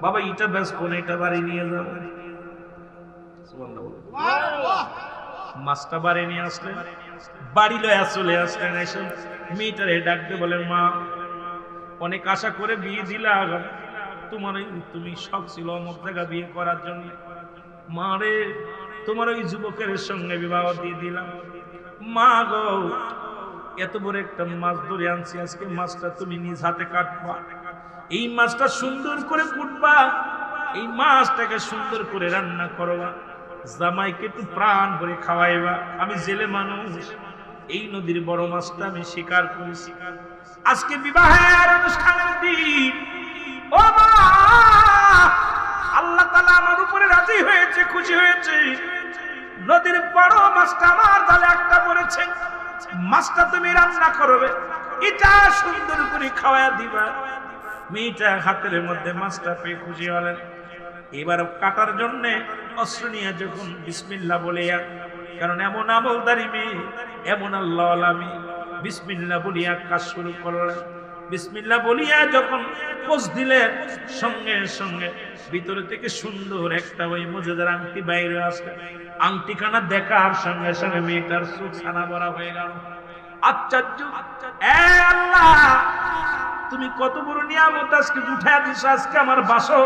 বাবা এটা বেচবো না, এটা বাড়ি নিয়ে যাবো। মাছটা বাড়ি নিয়ে আসলেন, বাড়ি লয়ে চলে আসলেন। এসে মেয়েটারে ডাকতে বলে, মা অনেক আশা করে বিয়ে দিলাম, তোমার তুমি শখ ছিল অমুক জায়গা বিয়ে করার জন্য, মা রে তোমার ওই যুবকের সঙ্গে বিবাহ দিয়ে দিলাম। মা গো, এত বড় একটা মাছ ধরে আনছি, আজকে মাছটা তুমি নিজ হাতে কাটবা, এই মাছটা সুন্দর করে কুটবা, এই মাছটাকে সুন্দর করে রান্না করবা, জামাইকে একটু প্রাণ ভরে খাওয়াইবা। আমি জেলে মানুষ, এই নদীর বড় মাছটা আমি শিকার করেছি, আজকে বিবাহের অনুষ্ঠানের দিন। ও মা, আল্লাহ তাআলা আমার উপরে রাজি হয়েছে, খুশি হয়েছে, নদীর বড় মাছটা আমার জালে একটা পড়েছে, মাছটা তুমি রান্না করবে, এটা সুন্দর করে খাওয়া দিবা। মেয়েটা হাতের মধ্যে মাছটা পেয়ে খুশি হলেন। এবার কাটার জন্য অস্ত্র নিয়ে যখন বিসমিল্লাহ বলিয়া, কারণ এমন আমলদারি মেয়ে, এমন আল্লাহওয়ালা মেয়ে, বিসমিল্লাহ বলিয়া কাজ শুরু করলেন। বিসমিল্লাহ বলিয়া যখন পোষ দিলেন, সঙ্গে সঙ্গে ভিতরে থেকে সুন্দর একটা ওই মুজেদার আংটি বাইরে আসলে, আংটিখানা দেখার সঙ্গে সঙ্গে মেয়েটার চোখ ছানা ভরা হয়ে গেল। আশ্চর্য, আল্লাহ তুমি কত বড় নিয়ামত আজকে উঠায় দিছো, আজকে আমার বাসর,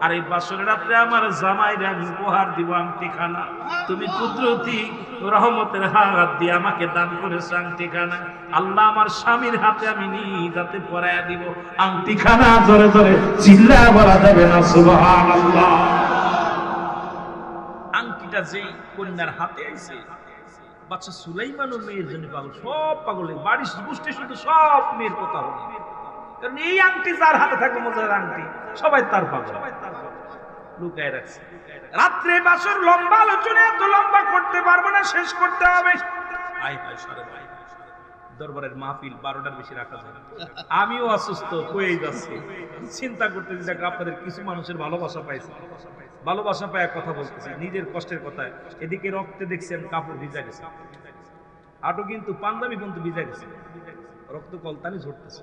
আর এই বাসরের রাত্রে আমার জামাইরে আমি উপহার দিব আংটিখানা, তুমি কুদরতি রহমতের হাত দিয়ে আমাকে দান করেছো আংটিখানা। আল্লাহ আমার স্বামীর হাতে আমি নিজ হাতে পরাইয়া দিব আংটিখানা। জোরে জোরে চিল্লা বলা যাবে না সুবহানাল্লাহ। আংটিটা যেই কন্যার হাতে আইছে, বাচ্চা সুলাইমানও মেয়ের জন্য পাগল, সব পাগল, বাড়ির গোষ্ঠী শুধু সব মেয়ের কথা হল, কারণ এই আংটি যার হাতে থাকে মজার আংটি, সবাই তার পাগল, লুকায় রাখছে। রাত্রে বাসর লম্বা আলোচনা, এত লম্বা করতে পারবো না, শেষ করতে হবে। দরবারের মাহফিল 12টার বেশি রাখা যায়, আমিও অসুস্থ হয়ে যাচ্ছি, চিন্তা করতেছি যে আপনাদের কিছু মানুষের ভালোবাসা পাইছে, ভালোবাসা পায় কথা বলতেছি, নিজের কষ্টের কথা। এদিকে রক্তে দেখছেন কাপড় ভিজা গেছে, আটো কিন্তু পাঞ্জাবি কিন্তু ভিজা গেছে, রক্ত কলতানি ঝরতেছে।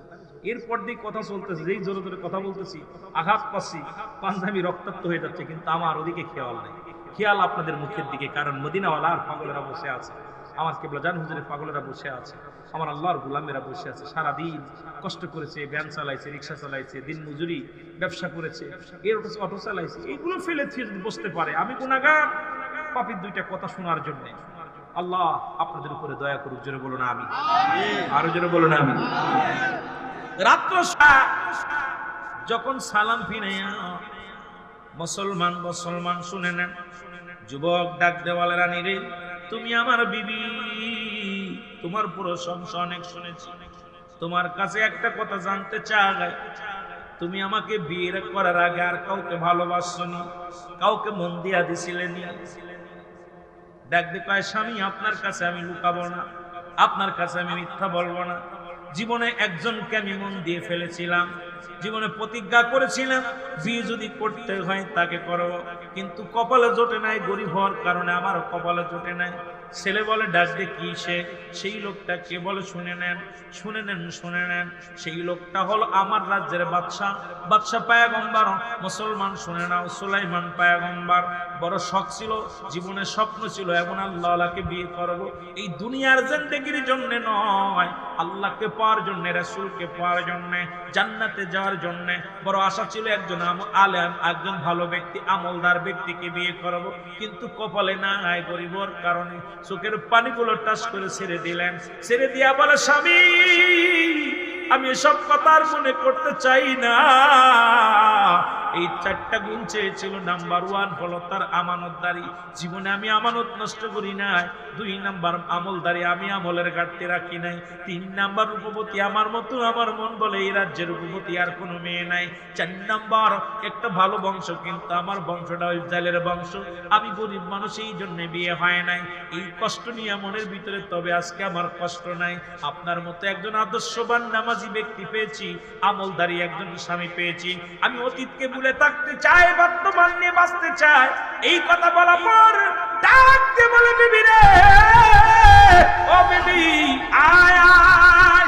এরপর দিয়ে কথা চলতেছে, যেই জোরে জোরে কথা বলতেছি আঘাত পাচ্ছি, পাঞ্জাবি রক্তাক্ত হয়ে যাচ্ছে, কিন্তু আমার ওদিকে খেয়াল নাই। খেয়াল আপনাদের মুখের দিকে, কারণ মদিনাওয়ালার পাগলেরা বসে আছে, আমার কিবলাজান হুজুরের পাগলেরা বসে আছে, আমার আল্লাহর গোলামেরা বসে আছে, সারাদিন কষ্ট করেছে, ভ্যান চালাইছে, রিক্সা চালাইছে, দিন মজুরি ব্যবসা করেছে, এর অটো চালাইছে, এগুলো ফেলে যদি বসতে পারে, আমি গুনাহগার পাপীর দুইটা কথা শোনার জন্য। আল্লাহ আপনাদের উপরে দয়া করুক, জোরে বলুন আমিন, আরো জোরে বলুন আমিন। রাত্র যখন সালাম ফিরাইয়া মুসলমান শুনে নেন, যুবক ডাক দেওয়ালে, রানী রে তুমি আমার বিবি, তোমার প্রশংসা অনেক শুনেছি, তোমার কাছে একটা কথা জানতে চাই, তুমি আমাকে বিয়ে করার আগে আর কাউকে ভালোবাসনি, কাউকে মন দিয়া দিছিলেনি? ডাক দিয়ে কয়, স্বামী আপনার কাছে আমি লুকাবো না, আপনার কাছে আমি মিথ্যা বলবো না, জীবনে একজনকে আমি মন দিয়ে ফেলেছিলাম, জীবনে প্রতিজ্ঞা করেছিলাম বিয়ে যদি করতে হয় তাকে করব, কিন্তু কপালে জোটে নাই, গরিব হওয়ার কারণে আমার কপালে জোটে নাই। ছেলে বলে ডাক দে কি সে, সেই লোকটা কে বলে শুনে নেন, সেই লোকটা হলো আমার রাজ্যের বাদশা পয়গম্বর মুসলমান, শুনে নাও, সুলাইমান পয়গম্বর। বড় শখ ছিল, জীবনের স্বপ্ন ছিল এমন আল্লাহকে বিয়ে করব, এই দুনিয়ার জিন্দেগির জন্য নয়, আল্লাহকে পাওয়ার জন্য, রাসূলকে পাওয়ার জন্য, জান্নাতে যাওয়ার জন্য বড় আশা ছিল। একজন আলেম, একজন ভালো ব্যক্তি, আমলদার ব্যক্তিকে বিয়ে করব, কিন্তু কপালে নাই, গরিবর কারণে চোখের পানিগুলো টাস করে ছেড়ে দিলেন। ছেড়ে দিয়া বলে, স্বামী আমি এসব কথা আর মনে করতে চাই না। এই চারটা গুণ চেয়েছিল। নাম্বার 1 হলো তার আমানতদারি, জীবনে আমি আমানত নষ্ট করি নাই। 2 নাম্বার আমলদারি, আমি আমলের ঘাটতি রাখি নাই। 3 নাম্বার রূপবতী, আমার মতো আমার মন বলে এই রাজ্যের রূপবতী আর কোনো মেয়ে নাই। 4 নাম্বার একটা ভালো বংশ, কিন্তু আমার বংশটা ইসরায়েলের বংশ, আমি গরিব মানুষ, এই জন্য বিয়ে হয় নাই। এই কষ্ট নিয়ে মনের ভিতরে, তবে আজকে আমার কষ্ট নাই। আপনার মতো একজন আদর্শবান নামাজি ব্যক্তি পেয়েছি, আমলদারি একজন স্বামী পেয়েছি। আমি অতীতকে ভুলে থাকতে চাই, বর্তমান নিয়ে বাঁচতে চাই। এই কথা বলার পর ডাকতে বলে, বিবি রে, ও বিবি আয় আয়।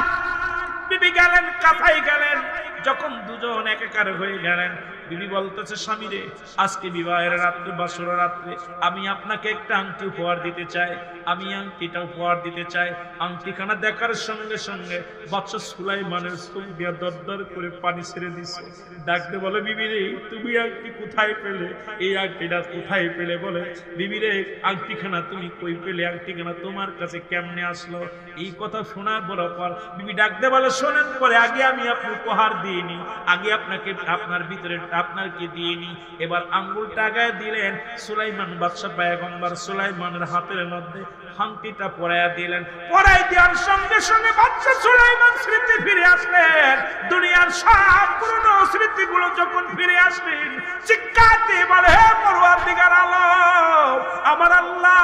বিবি গেলেন, কাঁথায় গেলেন। যখন দুজন একাকার হয়ে গেলেন, বিবি বলতেছে, স্বামী রে, আজকে বিবাহের রাত্রে, বাসর রাত্রে আমি আপনাকে একটা আংটি উপহার দিতে চাই, আমি আংটিটা উপহার দিতে চাই। আংটিখানা দেখার সঙ্গে সঙ্গে বাদশা সুলাইমানের চোখ দিয়া দরদর করে পানি ছেড়ে দিছে। ডাকতে বলে, বিবি রে, তুমি আংটি কোথায় পেলে? এই আংটিটা কোথায় পেলে? বলে, বিবি রে, আংটিখানা তুমি কই পেলে? আংটিখানা তোমার কাছে কেমনে আসলো? এই কথা শোনার পর বিবি ডাকতে বলে, শোনেন, পরে আগে আমি আপনি উপহার দিইনি, আগে আপনাকে আপনার ভিতরে আপনাকে দিইনি। এবার আঙ্গুলটা আগায় দিলেন, সুলাইমান বাদশা পয়গম্বর সুলাইমানের হাতের মধ্যে আংটিটা পরাইয়া দিলেন। পরাই দেওয়ার সঙ্গে সঙ্গে বাদশা সুলাইমান স্মৃতি ফিরে আসলেন। দুনিয়ার সব পুরনো স্মৃতিগুলো যখন ফিরে আসলেন, চিৎকার দিয়ে বলে, হে পরওয়ারদিগার আলম, আমার আল্লাহ,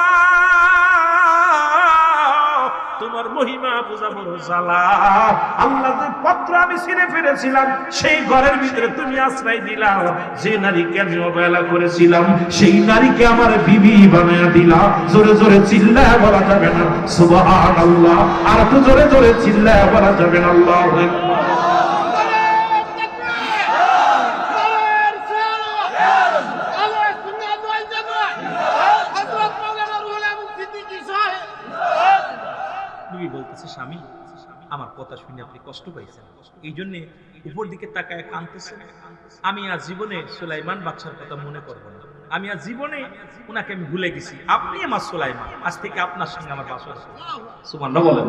তোমার মহিমা বোঝা বড় জ্বালা। আল্লাহ, যে পত্র আমি ছিঁড়ে ফেলেছিলাম, সেই ঘরের ভিতরে তুমি আশ্রয় দিলাম। যে নারীকে আমি অবহেলা করেছিলাম, সেই নারীকে আমার বিবি বানায়া দিলাম। জোরে জোরে চিল্লায় বলা যাবে না সুবহানাল্লাহ? আর তো জোরে জোরে চিল্লায় বলা যাবে না আল্লাহু আকবার? বলতেছে, স্বামী আমার কথা শুনে আপনি কষ্ট পাইছেন, এই জন্য উপর দিকে তাকায় কাঁদতেছেন। আমি আজ জীবনে সুলাইমান বাদশার কথা মনে করব না, আমি আজ জীবনে উনাকে আমি ভুলে গেছি। আপনি আমার সুলাইমান, আজ থেকে আপনার সঙ্গে আমার বাসর। সুবহানাল্লাহ বলেন।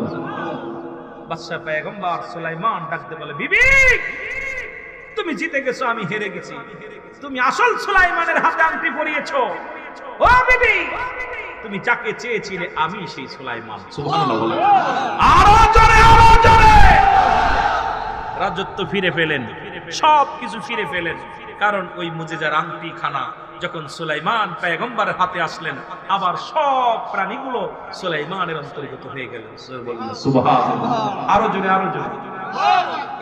বাদশা পয়গম্বর সুলাইমান ডাকতে বলে, বিবি তুমি জিতে গেছো, আমি হেরে গেছি। তুমি আসল সুলাইমানের হাতে আংটি পরিয়েছো। ও বিবি, তুমি যাকে চেয়েছিলে আমি সেই সুলাইমান। সুবহানাল্লাহ বলেন। আরো জোরে, আরো জোরে। রাজত্ব ফিরে পেলেন, সব কিছু ফিরে পেলেন, কারণ ওই মুজিজার আংটি খানা যখন সুলাইমান পয়গম্বরের হাতে আসলেন, আবার সব প্রাণীগুলো সুলাইমানের অন্তর্গত হয়ে গেল। সুবহানাল্লাহ। আরো জোরে, আরো জোরে।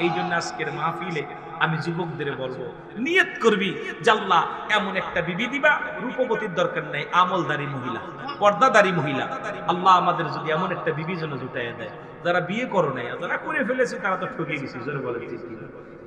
এই জন্য আজকের মাহফিলে আমি যুবকদের বলবো, নিয়ত করবি জাল্লাহ এমন একটা বিবি দিবা, রূপবতীর দরকার নাই, আমলদারি মহিলা, পর্দাদারি মহিলা। আল্লাহ আমাদের যদি এমন একটা বিবি যেন জুটাইয়া দেয়, যারা বিয়ে করো নাই, যারা করে ফেলেছে তারা তো ঠকে গেছে। জোরে বলে ঠিক।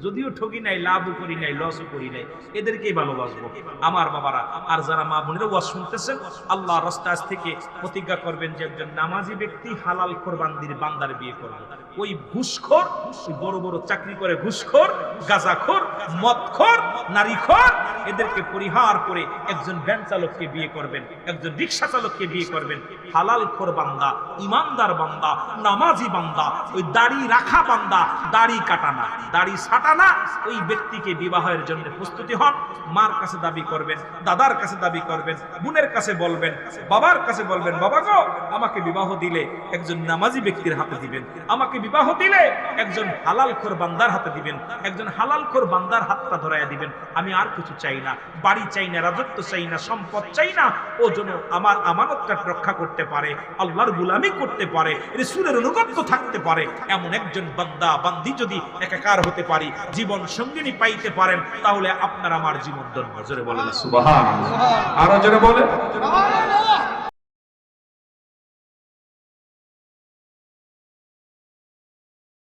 যদিও ঠকি নাই, লাভও করি নাই, লসও করি নাই, এদেরকেই ভালোবাসবো আমার বাবারা। আর যারা মা বোনেরা ওয়াজ শুনতেছেন, আল্লাহ রাস্তায় থেকে প্রতিজ্ঞা করবেন যে একজন নামাজি ব্যক্তি হালাল কোরবানদের বান্দার বিয়ে করবে। ওই ঘুষখোর, ওই বড় বড় চাকরি করে ঘুষখোর, গাঁজাখোর, মদখোর, নারীখোর, এদেরকে পরিহার করে একজন ভ্যান চালককে বিয়ে করবেন, একজন রিক্সা চালককে বিয়ে করবেন। হালাল খোর বান্দা, ইমানদার বান্দা, নামাজি বান্দা, ওই দাড়ি রাখা বান্দা, দাড়ি কাটানা, দাড়ি ছাটানা, ওই ব্যক্তিকে বিবাহের জন্য প্রস্তুতি হন। মার কাছে দাবি করবেন, দাদার কাছে দাবি করবেন, বোনের কাছে বলবেন, বাবার কাছে বলবেন, বাবা গো আমাকে বিবাহ দিলে একজন নামাজি ব্যক্তির হাতে দিবেন, আমাকে বিবাহ দিলে একজন হালাল খোর বান্দার হাতে দিবেন, একজন হালাল খোর বান্দার হাতটা ধরাইয়া দিবেন। আমি আর কিছু চাই না, বাড়ি চাই না, রাজত্ব চাই না, সম্পদ চাই না। ও যেন আমার আমানতটা রক্ষা করতে পারে, আল্লাহর গোলামি করতে পারে, রাসূলের অনুগত্য থাকতে পারে। এমন একজন বান্দা বান্দি যদি একাকার হতে পারি, জীবন সঙ্গিনী পাইতে পারেন, তাহলে আপনার আমার জীবন ধন্য। জোরে বলেন সুবহানাল্লাহ। আরো জোরে বলেন সুবহানাল্লাহ।